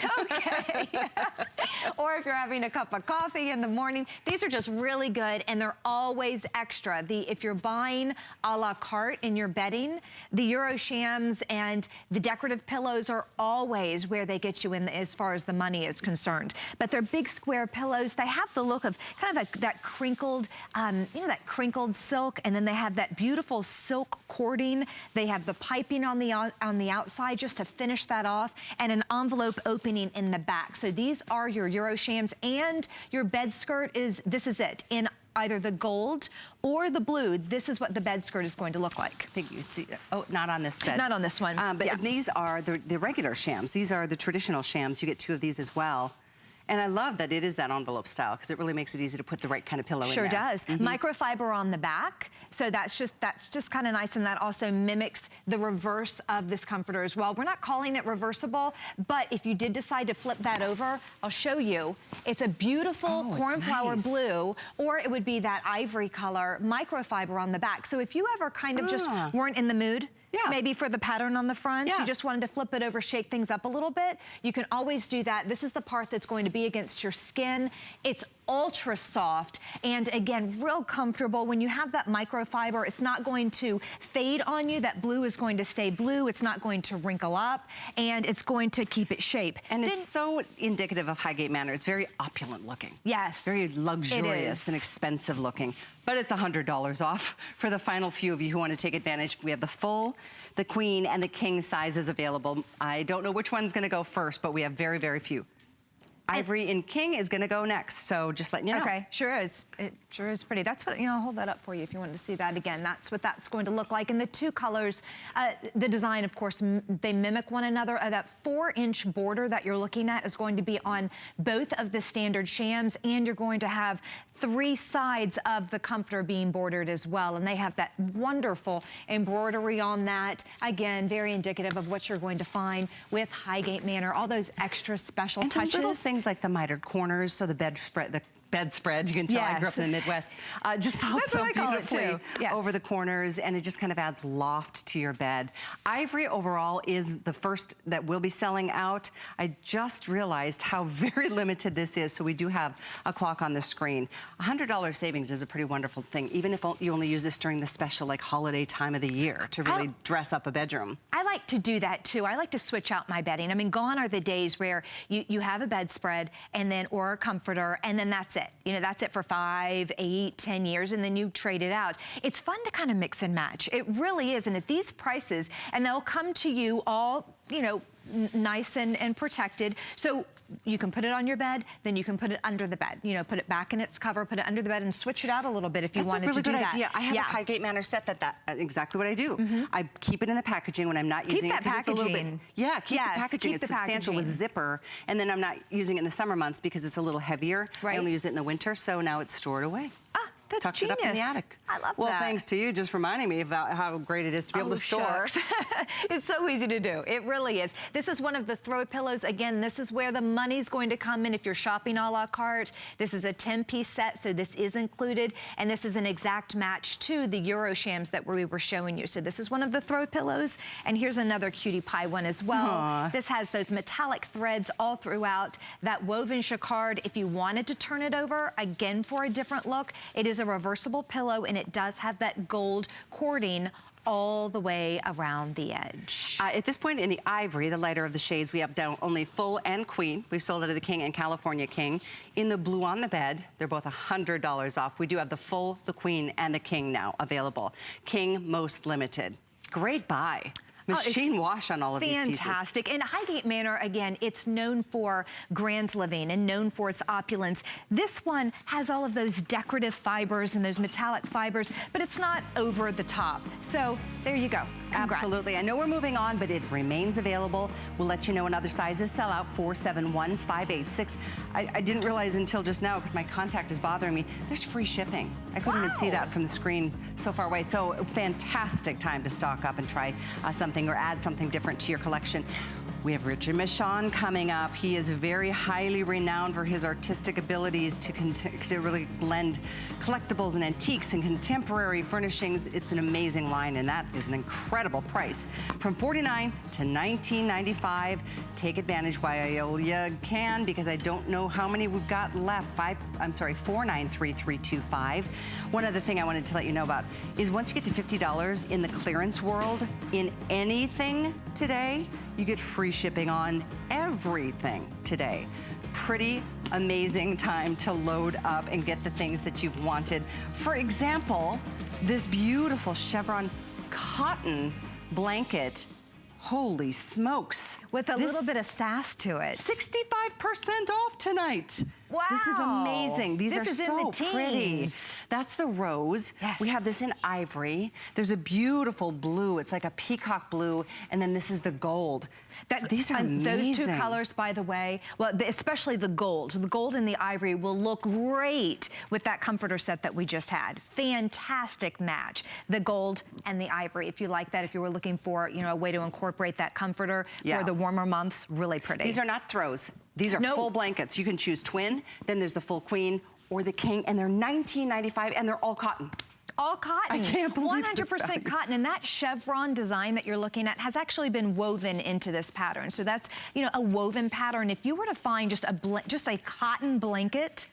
Or if you're having a cup of coffee in the morning. These are just really good, and they're always extra. If you're buying a la carte in your bedding, the Euro shams and the decorative pillows are always where they get you in as far as the money is concerned. But they're big square pillows. They have the look of kind of that crinkled, you know, that crinkled silk, and then they have that beautiful silk cording. They have the piping on the outside just to finish that off, and an envelope opening in the back. So these are your Euro shams, and your bed skirt this is it, in either the gold or the blue. This is what the bed skirt is going to look like. I think you see, oh, not on this bed. Not on this one. But these are the regular shams. These are the traditional shams. You get 2 of these as well. And I love that it is that envelope style because it really makes it easy to put the right kind of pillow in there. Sure does. Microfiber on the back, so that's just kind of nice, and that also mimics the reverse of this comforter as well. We're not calling it reversible, but if you did decide to flip that over, I'll show you. It's a beautiful cornflower blue, or it would be that ivory color microfiber on the back. So if you ever kind of just weren't in the mood, maybe for the pattern on the front, you just wanted to flip it over, shake things up a little bit, you can always do that. This is the part that's going to be against your skin. It's ultra soft, and again, real comfortable. When you have that microfiber, it's not going to fade on you. That blue is going to stay blue. It's not going to wrinkle up, and it's going to keep its shape. And it's so indicative of Highgate Manor. It's very opulent looking. Yes. Very luxurious and expensive looking. But it's $100 off for the final few of you who want to take advantage. We have the full, the queen, and the king sizes available. I don't know which one's going to go first, but we have very, very few. Ivory in king is going to go next, so just letting you know. Okay, sure is. It sure is pretty. That's what, I'll hold that up for you if you wanted to see that again. That's what that's going to look like. And the two colors, the design, of course, they mimic one another. That 4-inch border that you're looking at is going to be on both of the standard shams, and you're going to have 3 sides of the comforter being bordered as well. And they have that wonderful embroidery on that. Again, very indicative of what you're going to find with Highgate Manor. All those extra special touches. Little things like the mitered corners, so the bedspread, you can tell I grew up in the Midwest, just falls so beautifully over the corners, and it just kind of adds loft to your bed. Ivory overall is the first that will be selling out. I just realized how very limited this is, so we do have a clock on the screen. $100 savings is a pretty wonderful thing, even if you only use this during the special like holiday time of the year to really dress up a bedroom. I like to do that too. I like to switch out my bedding. I mean, gone are the days where you have a bedspread and then, or a comforter, and then that's it. That's it for 5, 8, 10 years, and then you trade it out. It's fun to kind of mix and match. It really is, and at these prices, and they'll come to you all, nice and protected. So you can put it on your bed, then you can put it under the bed. Put it back in its cover, put it under the bed, and switch it out a little bit if you wanted to do that. That's a really good idea. I have a Highgate Manor set that's exactly what I do. I keep it in the packaging when I'm not using it. Keep that packaging. Keep the packaging. It's substantial with zipper, and then I'm not using it in the summer months because it's a little heavier. I only use it in the winter, so now it's stored away. That's genius. It up in the attic. I love that. Well, thanks to you just reminding me about how great it is to be able to store. It's so easy to do. It really is. This is one of the throw pillows. Again, this is where the money's going to come in if you're shopping a la carte. This is a 10-piece set, so this is included, and this is an exact match to the Euro shams that we were showing you. So this is one of the throw pillows, and here's another cutie pie one as well. This has those metallic threads all throughout, that woven jacquard. If you wanted to turn it over, again, for a different look, it is a reversible pillow, and it does have that gold cording all the way around the edge. At this point in the ivory, the lighter of the shades, we have down only full and queen. We've sold out of the king and California king. In the blue on the bed, they're both $100 off. We do have the full, the queen, and the king now available. King, most limited. Great buy. Machine wash on all of these pieces. Fantastic. And Highgate Manor, again, it's known for grand living and known for its opulence. This one has all of those decorative fibers and those metallic fibers, but it's not over the top. So there you go. Congrats. Absolutely. I know we're moving on, but it remains available. We'll let you know when other sizes sell out. 471-586. I didn't realize until just now, because my contact is bothering me, there's free shipping. I couldn't even see that from the screen so far away. So fantastic time to stock up and try something or add something different to your collection. We have Richard Mishaan coming up. He is very highly renowned for his artistic abilities to really blend collectibles and antiques and contemporary furnishings. It's an amazing line, and that is an incredible price. From $49 to $19.95. Take advantage while you can, because I don't know how many we've got left. 493-325. One other thing I wanted to let you know about is once you get to $50 in the clearance world, in anything today, you get free shipping on everything today. Pretty amazing time to load up and get the things that you've wanted. For example, this beautiful chevron cotton blanket. Holy smokes. With a little bit of sass to it. 65% off tonight. Wow. This is amazing. These are This is so in the pretty. teens. That's the rose. Yes. We have this in ivory. There's a beautiful blue. It's like a peacock blue. And then this is the gold. These are amazing. Those two colors, by the way, well, especially the gold and the ivory will look great with that comforter set that we just had. Fantastic match. The gold and the ivory, if you like that, if you were looking for, you know, a way to incorporate that comforter for the warmer months, really pretty. These are not throws. These are full blankets. You can choose twin, then there's the full queen or the king, and they're $19.95, and they're all cotton. All cotton. I can't believe 100% cotton, and that chevron design that you're looking at has actually been woven into this pattern. So that's, you know, a woven pattern. If you were to find just a cotton blanket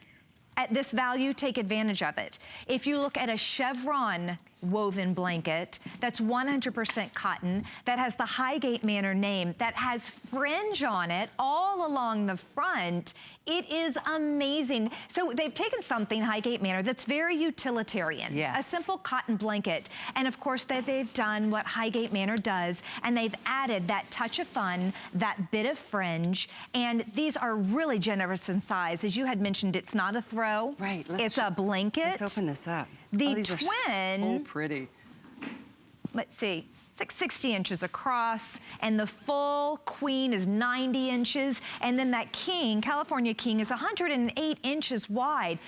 at this value, take advantage of it. If you look at a chevron woven blanket that's 100% cotton, that has the Highgate Manor name, that has fringe on it all along the front, it is amazing. So they've taken something, Highgate Manor, that's very utilitarian. Yes. A simple cotton blanket. And of course, they've done what Highgate Manor does, and they've added that touch of fun, that bit of fringe, and these are really generous in size. As you had mentioned, it's not a throw. Right. It's a blanket. Let's open this up. The these twin, are so pretty. Let's see, it's like 60 inches across, and the full queen is 90 inches, and then that king, California king, is 108 inches wide.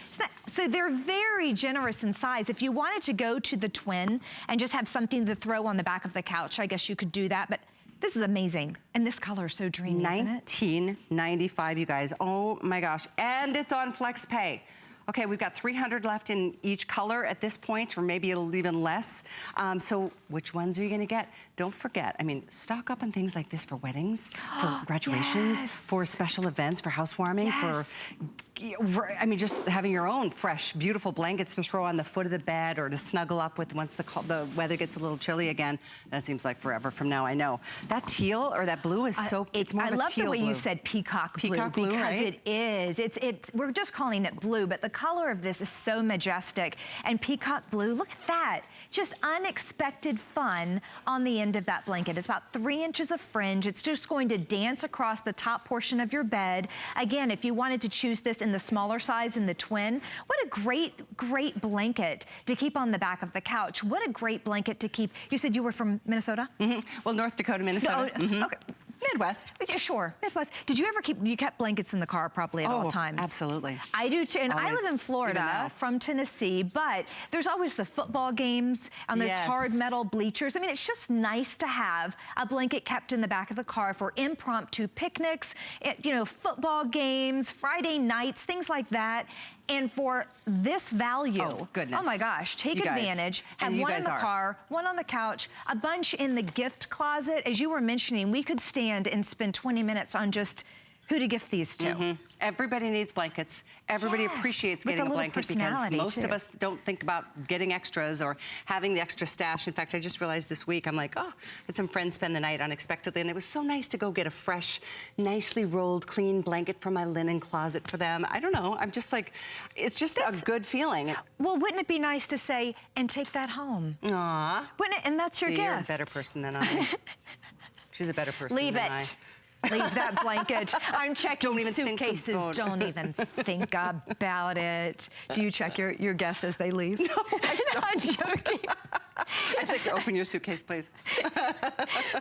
So they're very generous in size. If you wanted to go to the twin and just have something to throw on the back of the couch, I guess you could do that, but this is amazing. And this color is so dreamy, isn't it? $19.95, you guys. Oh my gosh. And it's on Flex Pay. Okay, we've got 300 left in each color at this point, or maybe it'll even less. So which ones are you gonna get? Don't forget, I mean, stock up on things like this for weddings, for graduations, for special events, for housewarming, I mean, just having your own fresh, beautiful blankets to throw on the foot of the bed or to snuggle up with once the weather gets a little chilly again. That seems like forever from now, I know. That teal or that blue is so, it's more of a teal blue. I love the way you said peacock blue. Peacock blue, because right? it is. We're just calling it blue, but the color of this is so majestic. And peacock blue, look at that. Just unexpected fun on the end of that blanket. It's about 3 inches of fringe. It's just going to dance across the top portion of your bed. Again, if you wanted to choose this in the smaller size, in the twin, what a great blanket to keep on the back of the couch. What a great blanket to keep. You said you were from Minnesota? Mm-hmm. Well, North Dakota, Minnesota. No, okay. Midwest. Sure, Midwest. Did you ever you kept blankets in the car probably at all times? Absolutely. I do too, and Always. I live in Florida from Tennessee, but there's always the football games on those hard metal bleachers. I mean, it's just nice to have a blanket kept in the back of the car for impromptu picnics, you know, football games, Friday nights, things like that. And for this value, oh goodness, oh my gosh, take advantage. Have one in the car, one on the couch, a bunch in the gift closet. As you were mentioning, we could stand and spend 20 minutes on just who to gift these to. Everybody needs blankets. Everybody appreciates getting a blanket because most of us don't think about getting extras or having the extra stash. In fact, I just realized this week, I'm like, oh, I had some friends spend the night unexpectedly, and it was so nice to go get a fresh, nicely rolled, clean blanket from my linen closet for them. I don't know. I'm just like, it's just a good feeling. Well, wouldn't it be nice to say, and take that home? Aw. Wouldn't it? And that's your gift. You're a better person than I. She's a better person Leave than it. Leave that blanket. I'm checking don't even suitcases. Don't even think about it. Do you check your guests as they leave? No, I'm joking. I'd like to open your suitcase, please.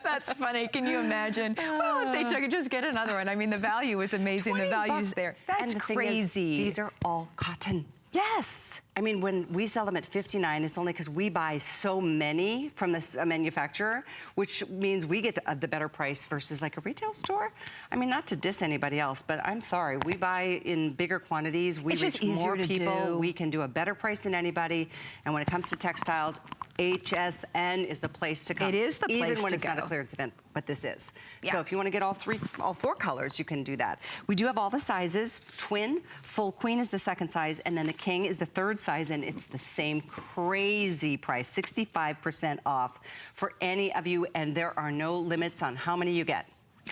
That's funny. Can you imagine? Well, if they took it, just get another one. I mean, the value is amazing. The value's there. That's crazy. These are all cotton. Yes. I mean, when we sell them at $59, it's only because we buy so many from this manufacturer, which means we get the better price versus like a retail store. I mean, not to diss anybody else, but I'm sorry. We buy in bigger quantities. We reach more people. We can do a better price than anybody. And when it comes to textiles, HSN is the place to come. It is the place to go. Even when it's not a clearance event, but this is. So if you want to get all four colors, you can do that. We do have all the sizes. Twin, full queen is the second size, and then the king is the third size, and it's the same crazy price, 65% off for any of you, and there are no limits on how many you get.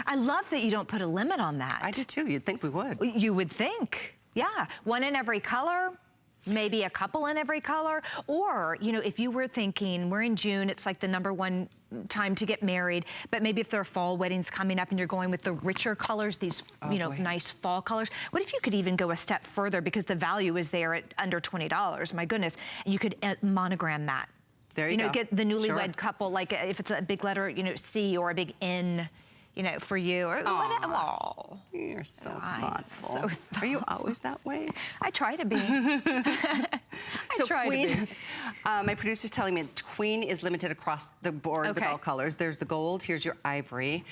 I love that you don't put a limit on that. I do too. You'd think we would. You would think. Yeah. One in every color. maybe a couple in every color. Or, you know, if you were thinking, we're in June, it's like the #1 time to get married, but maybe if there are fall weddings coming up and you're going with the richer colors, these, nice fall colors. What if you could even go a step further, because the value is there at under $20, my goodness, and you could monogram that. There you go. Get the newlywed couple, like if it's a big letter, C, or a big N, for you, or whatever. Oh, you're so thoughtful. Are you always that way? I try to be. Queen, my producer's telling me Queen is limited across the board with all colors. There's the gold, here's your ivory,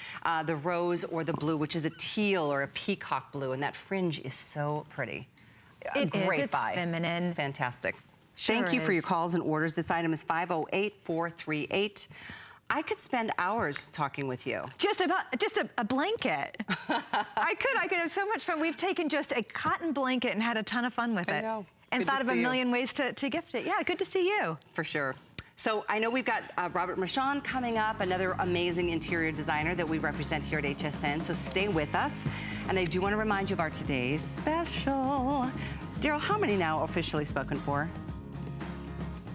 the rose or the blue, which is a teal or a peacock blue, and that fringe is so pretty. It's feminine. Fantastic. Sure Thank you for is. your calls and orders. This item is 508-438. I could spend hours talking with you. Just a blanket. I could have so much fun. We've taken just a cotton blanket and had a ton of fun with it. I know. And Good thought to of a see you. million ways to gift it. Yeah, good to see you. For sure. So I know we've got Robert Mishaan coming up, another amazing interior designer that we represent here at HSN. So stay with us. And I do want to remind you of our today's special. Daryl, how many now officially spoken for?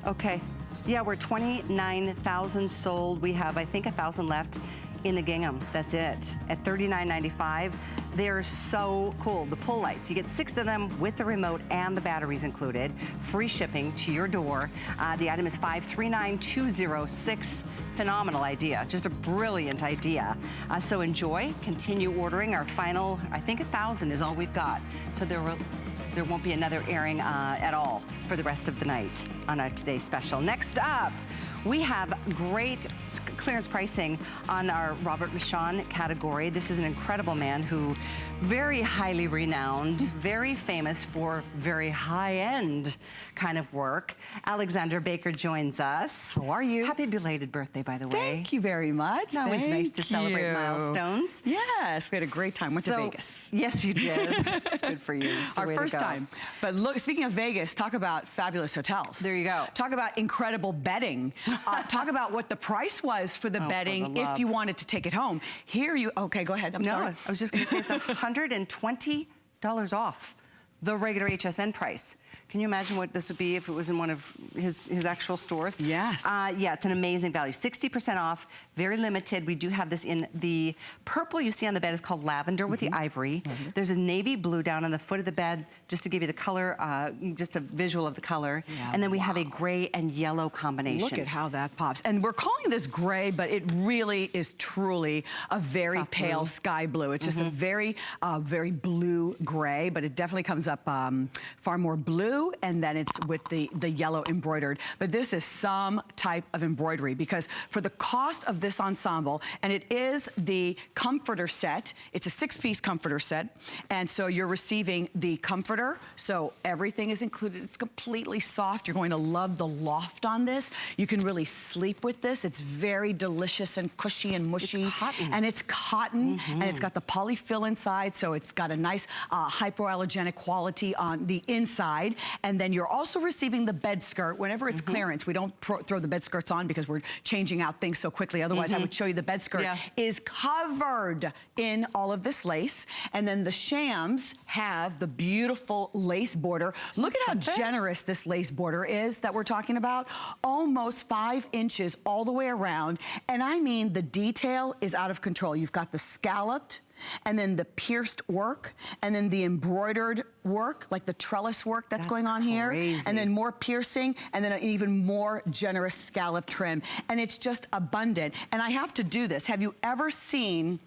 Okay. Yeah, we're 29,000 sold. We have, I think, 1,000 left in the gingham. That's it. At $39.95. They're so cool. The pull lights, you get 6 of them with the remote and the batteries included. Free shipping to your door. The item is 539206. Phenomenal idea. Just a brilliant idea. So enjoy. Continue ordering. Our final, I think 1,000 is all we've got. So there won't be another airing at all for the rest of the night on our today's special. Next up, we have great clearance pricing on our Robert Mishaan category. This is an incredible man who very highly renowned, very famous for very high-end kind of work. Alexander Baker joins us. How are you? Happy belated birthday, by the way. Thank you very much. Always nice to celebrate milestones. Yes, we had a great time. Went to Vegas. Yes, you did. Good for you. Our first time. But look, speaking of Vegas, talk about fabulous hotels. There you go. Talk about incredible bedding. Talk about what the price was for the bedding if you wanted to take it home. Okay, go ahead. I'm sorry. I was just going to say it's $120 off the regular HSN price. Can you imagine what this would be if it was in one of his actual stores? Yes. Yeah, it's an amazing value. 60% off, very limited. We do have this in the purple you see on the bed is called lavender with the ivory. There's a navy blue down on the foot of the bed, just to give you the color, just a visual of the color. Yeah, and then we have a gray and yellow combination. Look at how that pops. And we're calling this gray, but it really is truly a very Soft pale blue. sky blue. It's just a very, very blue gray, but it definitely comes up far more blue, and then it's with the yellow embroidered. But this is some type of embroidery, because for the cost of this ensemble, and it is the comforter set, it's a 6-piece comforter set, and so you're receiving the comforter, so everything is included. It's completely soft. You're going to love the loft on this. You can really sleep with this. It's very delicious and cushy and mushy. It's cotton. And it's cotton, and it's got the polyfill inside, so it's got a nice hypoallergenic quality on the inside. And then you're also receiving the bed skirt. Whenever it's clearance, we don't throw the bed skirts on because we're changing out things so quickly. Otherwise, I would show you the bed skirt is covered in all of this lace. And then the shams have the beautiful lace border. Look at how generous this lace border is that we're talking about. Almost 5 inches all the way around. And I mean, the detail is out of control. You've got the scalloped, and then the pierced work, and then the embroidered work, like the trellis work that's going on here, and then more piercing, and then an even more generous scallop trim. And it's just abundant. And I have to do this. Have you ever seen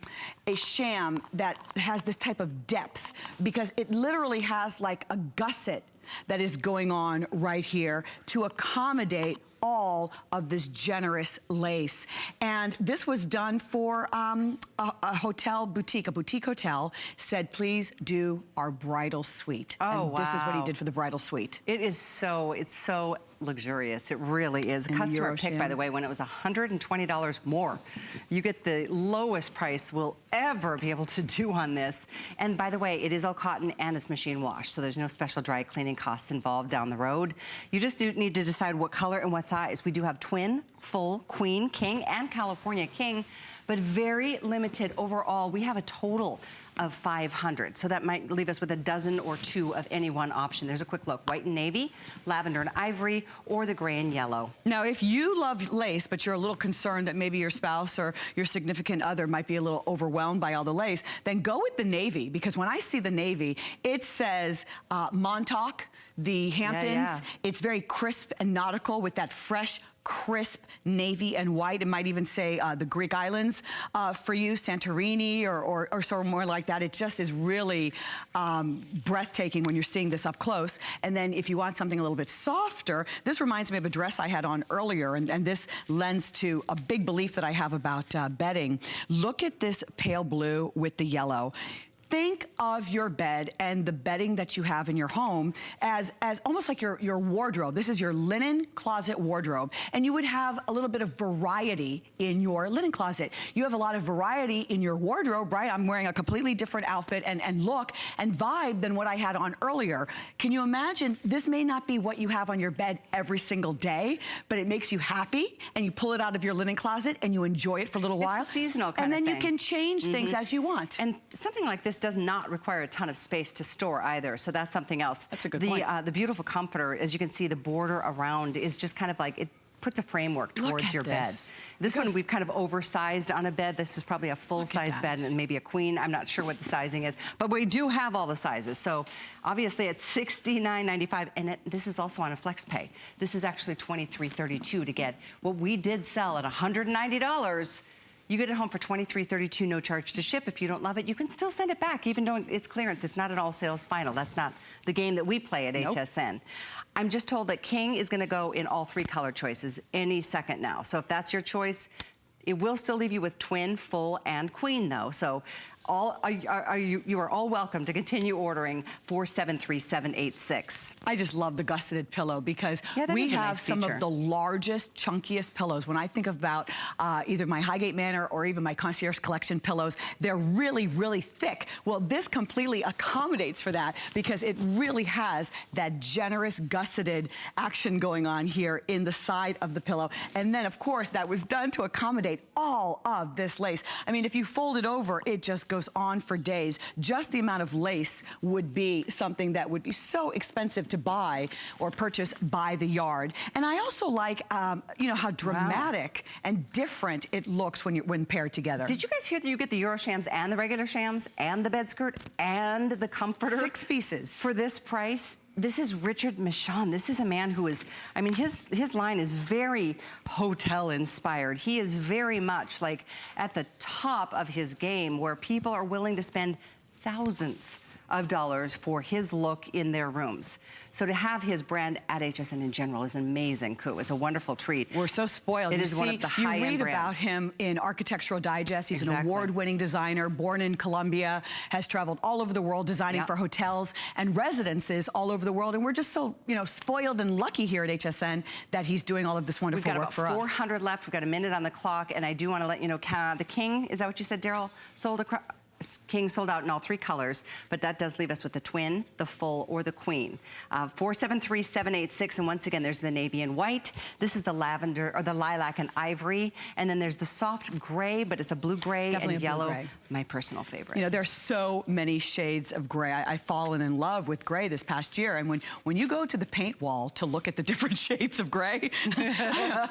a sham that has this type of depth? Because it literally has like a gusset that is going on right here to accommodate all of this generous lace. And this was done for a hotel boutique, a boutique hotel, said, please do our bridal suite. Oh, and this is what he did for the bridal suite. It's so luxurious. It really is. Customer pick, by the way, when it was $120 more. You get the lowest price we'll ever be able to do on this. And by the way, it is all cotton and it's machine wash, so there's no special dry cleaning costs involved down the road. You just need to decide what color and what size. We do have twin, full, queen, king, and California king, but very limited overall. We have a total of 500. So that might leave us with a dozen or two of any one option. There's a quick look. White and navy, lavender and ivory, or the gray and yellow. Now, if you love lace, but you're a little concerned that maybe your spouse or your significant other might be a little overwhelmed by all the lace, then go with the navy, because when I see the navy, it says Montauk, the Hamptons. Yeah. It's very crisp and nautical with that fresh, crisp navy and white. It might even say the Greek islands for you, Santorini or sort of more like that. It just is really breathtaking when you're seeing this up close. And then if you want something a little bit softer, this reminds me of a dress I had on earlier, and this lends to a big belief that I have about bedding. Look at this pale blue with the yellow. Think of your bed and the bedding that you have in your home as almost like your wardrobe. This is your linen closet wardrobe. And you would have a little bit of variety in your linen closet. You have a lot of variety in your wardrobe, right? I'm wearing a completely different outfit and look and vibe than what I had on earlier. Can you imagine? This may not be what you have on your bed every single day, but it makes you happy, and you pull it out of your linen closet and you enjoy it for a little while. It's a seasonal kind of thing. And then you thing. can change things as you want. And something like this does not require a ton of space to store either, so that's something else. That's a good point. The beautiful comforter, as you can see, the border around is just kind of like, it puts a framework towards your bed. This one we've kind of oversized on a bed. This is probably a full-size bed and maybe a queen. I'm not sure what the sizing is, but we do have all the sizes. So obviously it's $69.95, and this is also on a flex pay. This is actually $23.32 to get what we did sell at $190. You get it home for $23.32, no charge to ship. If you don't love it, you can still send it back, even though it's clearance. It's not an all sales final. That's not the game that we play at HSN. I'm just told that King is gonna go in all 3 color choices any second now. So if that's your choice, it will still leave you with twin, full, and queen though. So you are all welcome to continue ordering 473786. I just love the gusseted pillow because we have some of the largest, chunkiest pillows. When I think about either my Highgate Manor or even my Concierge Collection pillows, they're really, really thick. Well, this completely accommodates for that because it really has that generous gusseted action going on here in the side of the pillow. And then, of course, that was done to accommodate all of this lace. I mean, if you fold it over, it just goes on for days. Just the amount of lace would be something that would be so expensive to buy or purchase by the yard. And I also like, you know, how dramatic and different it looks when paired together. Did you guys hear that you get the Euro shams and the regular shams and the bed skirt and the comforter? 6 pieces. For this price? This is Richard Mishaan. This is a man who is, I mean, his line is very hotel inspired. He is very much like at the top of his game where people are willing to spend thousands of dollars for his look in their rooms. So to have his brand at HSN in general is an amazing coup. It's a wonderful treat. We're so spoiled. It is one of the high-end brands. You read about him in Architectural Digest. He's an award-winning designer, born in Colombia, has traveled all over the world designing for hotels and residences all over the world. And we're just so, you know, spoiled and lucky here at HSN that he's doing all of this wonderful work for us. We've got about 400 left. We've got a minute on the clock, and I do want to let you know, the King, is that what you said, Daryl? King sold out in all 3 colors, but that does leave us with the twin, the full, or the queen. 473786, and once again, there's the navy and white. This is the lavender, or the lilac and ivory, and then there's the soft gray, but it's a blue gray and yellow. Gray. My personal favorite. You know, there's so many shades of gray. I've fallen in love with gray this past year, and when you go to the paint wall to look at the different shades of gray,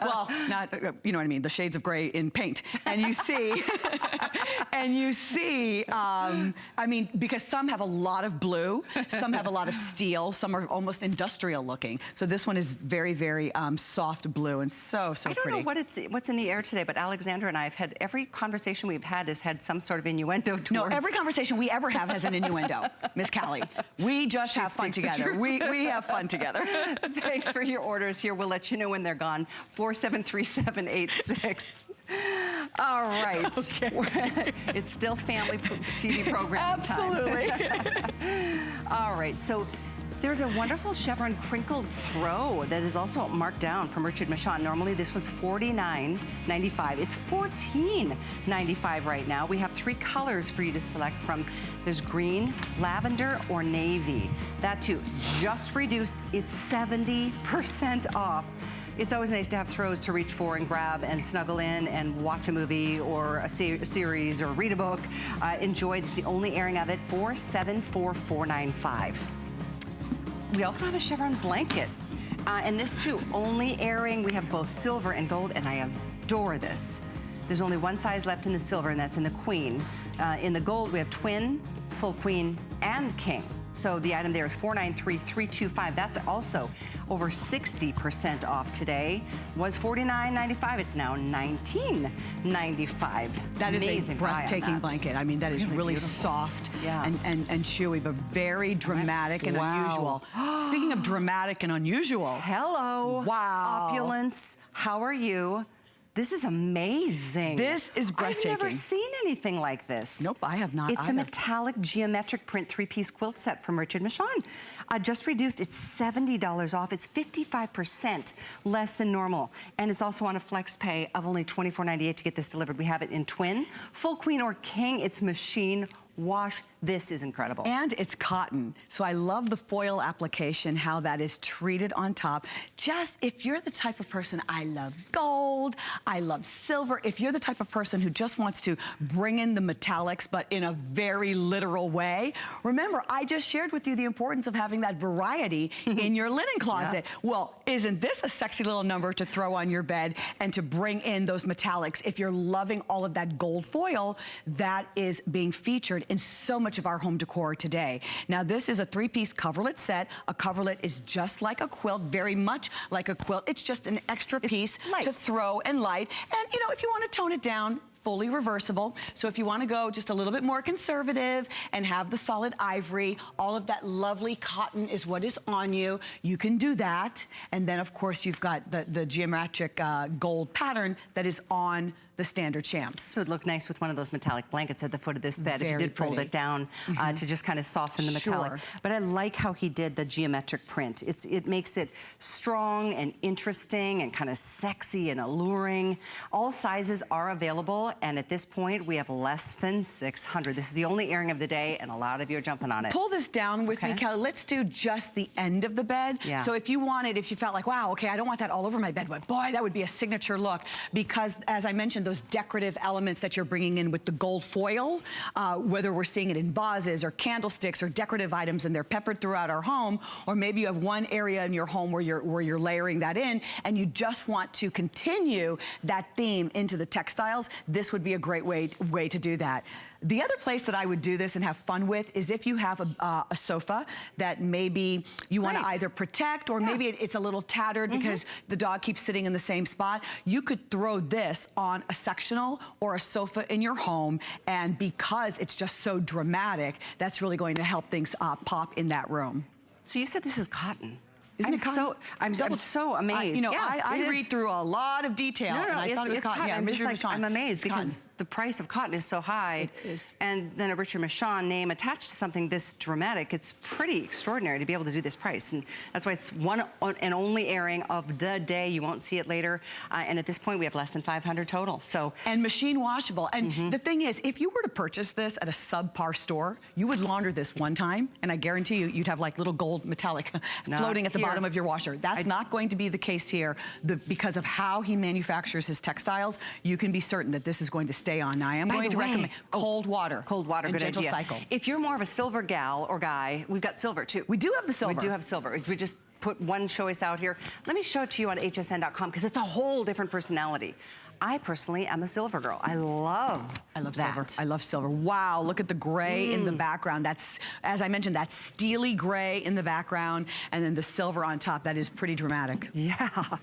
well, not, you know what I mean, the shades of gray in paint, and you see, I mean, because some have a lot of blue, some have a lot of steel, some are almost industrial looking. So this one is very, very soft blue and so pretty. I don't know what's in the air today, but Alexandra and I have had, every conversation we've had has had some sort of innuendo towards. No, every conversation we ever have has an innuendo, Miss Callie. We just have fun together. We have fun together. Thanks for your orders here. We'll let you know when they're gone. 473786. All right. Okay. It's still family TV program Absolutely. time. All right. So there's a wonderful chevron crinkled throw that is also marked down from Richard Mishaan. Normally this was $49.95. It's $14.95 right now. We have 3 colors for you to select from. There's green, lavender, or navy. That too, just reduced. It's 70% off. It's always nice to have throws to reach for and grab and snuggle in and watch a movie or a series or read a book. Enjoy. This is the only airing of it for $74495. We also have a chevron blanket. And this too, only airing. We have both silver and gold, and I adore this. There's only one size left in the silver, and that's in the queen. In the gold, we have twin, full queen, and king. So the item there is $493,325. That's also over 60% off today. Was $49.95. It's now $19.95. That is amazing a breathtaking blanket. I mean, that is really soft and chewy, but very dramatic and unusual. Speaking of dramatic and unusual. Hello. Wow. Opulence. How are you? This is amazing. This is breathtaking. I've never seen anything like this. Nope, I have not It's either. a metallic geometric print 3-piece quilt set from Richard Mishaan. Just reduced, it's $70 off. It's 55% less than normal. And it's also on a flex pay of only $24.98 to get this delivered. We have it in twin, full queen, or king. It's machine wash. This is incredible. And it's cotton. So I love the foil application, how that is treated on top. Just if you're the type of person, I love gold, I love silver. If you're the type of person who just wants to bring in the metallics, but in a very literal way, remember, I just shared with you the importance of having that variety in your linen closet. Yeah. Well, isn't this a sexy little number to throw on your bed and to bring in those metallics? If you're loving all of that gold foil, that is being featured in so much of our home decor today. Now, this is a 3-piece coverlet set. A coverlet is just like a quilt, very much like a quilt. It's just an extra piece to throw and light. And, you know, if you want to tone it down, fully reversible. So if you want to go just a little bit more conservative and have the solid ivory, all of that lovely cotton is what is on you, you can do that. And then, of course, you've got the geometric gold pattern that is on the standard champs. So it'd look nice with one of those metallic blankets at the foot of this bed if you did fold it down to just kind of soften the metallic. But I like how he did the geometric print. It makes it strong and interesting and kind of sexy and alluring. All sizes are available, and at this point we have less than 600. This is the only airing of the day, and a lot of you are jumping on it. Pull this down with me, Kelly. Let's do just the end of the bed. Yeah. So if you wanted, if you felt like, wow, okay, I don't want that all over my bed, but boy, that would be a signature look, because as I mentioned, those decorative elements that you're bringing in with the gold foil, whether we're seeing it in vases or candlesticks or decorative items, and they're peppered throughout our home, or maybe you have one area in your home where you're layering that in, and you just want to continue that theme into the textiles, this would be a great way to do that. The other place that I would do this and have fun with is if you have a sofa that maybe you want to either protect, or maybe it's a little tattered because the dog keeps sitting in the same spot. You could throw this on a sectional or a sofa in your home, and because it's just so dramatic, that's really going to help things pop in that room. So you said this is cotton. Isn't it cotton? I'm so amazed. You know, I read through a lot of detail, and I thought it was cotton. Yeah, I'm amazed because the price of cotton is so high. It is. And then a Richard Mishaan name attached to something this dramatic, it's pretty extraordinary to be able to do this price. And that's why it's one and only airing of the day. You won't see it later. And at this point, we have less than 500 total. So and machine washable. And the thing is, if you were to purchase this at a subpar store, you would launder this one time, and I guarantee you, you'd have like little gold metallic floating at the bottom of your washer. That's not going to be the case here. Because of how he manufactures his textiles, you can be certain that this is going to stay on. Now, I am going to recommend cold water. Cold water, good gentle idea. Cycle. If you're more of a silver gal or guy, we've got silver too. We do have the silver. We do have silver. We just put one choice out here. Let me show it to you on hsn.com because it's a whole different personality. I personally am a silver girl. I love silver. I love silver. Wow, look at the gray in the background. That's, as I mentioned, that steely gray in the background, and then the silver on top. That is pretty dramatic. Yeah.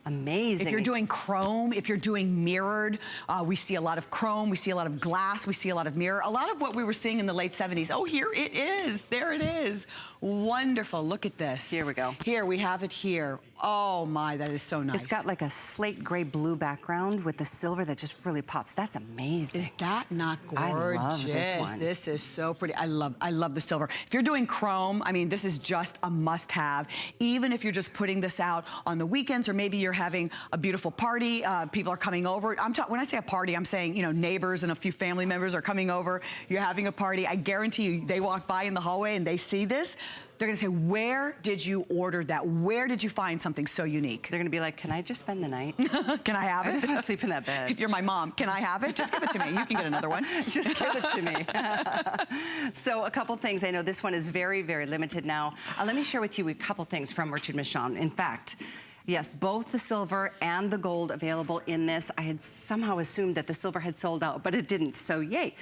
Amazing. If you're doing chrome, if you're doing mirrored, we see a lot of chrome, we see a lot of glass, we see a lot of mirror. A lot of what we were seeing in the late 70s. Oh, here it is. There it is. Wonderful. Look at this. Here we go. Here, we have it here. Oh my, that is so nice. It's got like a slate gray blue background with the silver that just really pops. That's amazing. Is that not gorgeous? I love this one. This is so pretty. I love the silver. If you're doing chrome, I mean, this is just a must-have. Even if you're just putting this out on the weekends, or maybe you're having a beautiful party, people are coming over. When I say a party, I'm saying, you know, neighbors and a few family members are coming over. You're having a party. I guarantee you, they walk by in the hallway and they see this. They're gonna say, where did you order that? Where did you find something so unique? They're gonna be like, can I just spend the night? Can I have it? I just want to sleep in that bed. If you're my mom, can I have it? Just give it to me. You can get another one. Just give it to me. So a couple things. I know this one is very, very limited now. Let me share with you a couple things from Richard Mishaan. In fact, yes, both the silver and the gold available in this. I had somehow assumed that the silver had sold out, but it didn't, so yay.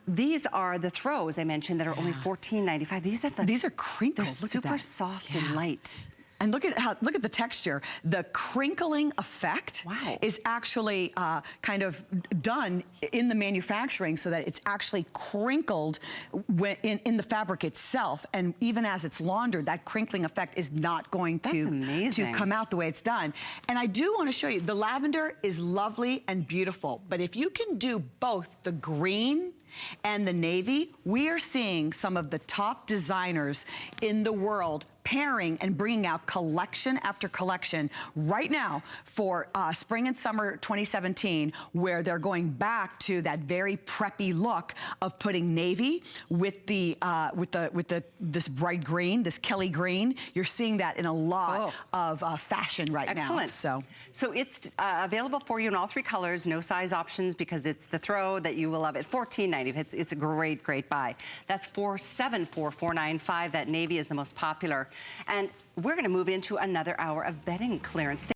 These are the throws I mentioned that are only $14.95. These are crinkled. They're Look super at that. soft and light. And look at the texture. The crinkling effect is actually kind of done in the manufacturing so that it's actually crinkled in the fabric itself. And even as it's laundered, that crinkling effect is not going to come out the way it's done. And I do want to show you, the lavender is lovely and beautiful, but if you can do both the green and the navy, we are seeing some of the top designers in the world pairing and bringing out collection after collection right now for spring and summer 2017, where they're going back to that very preppy look of putting navy with this bright green, this Kelly green. You're seeing that in a lot of fashion right now. Excellent. So it's available for you in all three colors, no size options, because it's the throw that you will love it. $14.90. It's a great, great buy. That's $474,495. That navy is the most popular. And we're going to move into another hour of bedding clearance.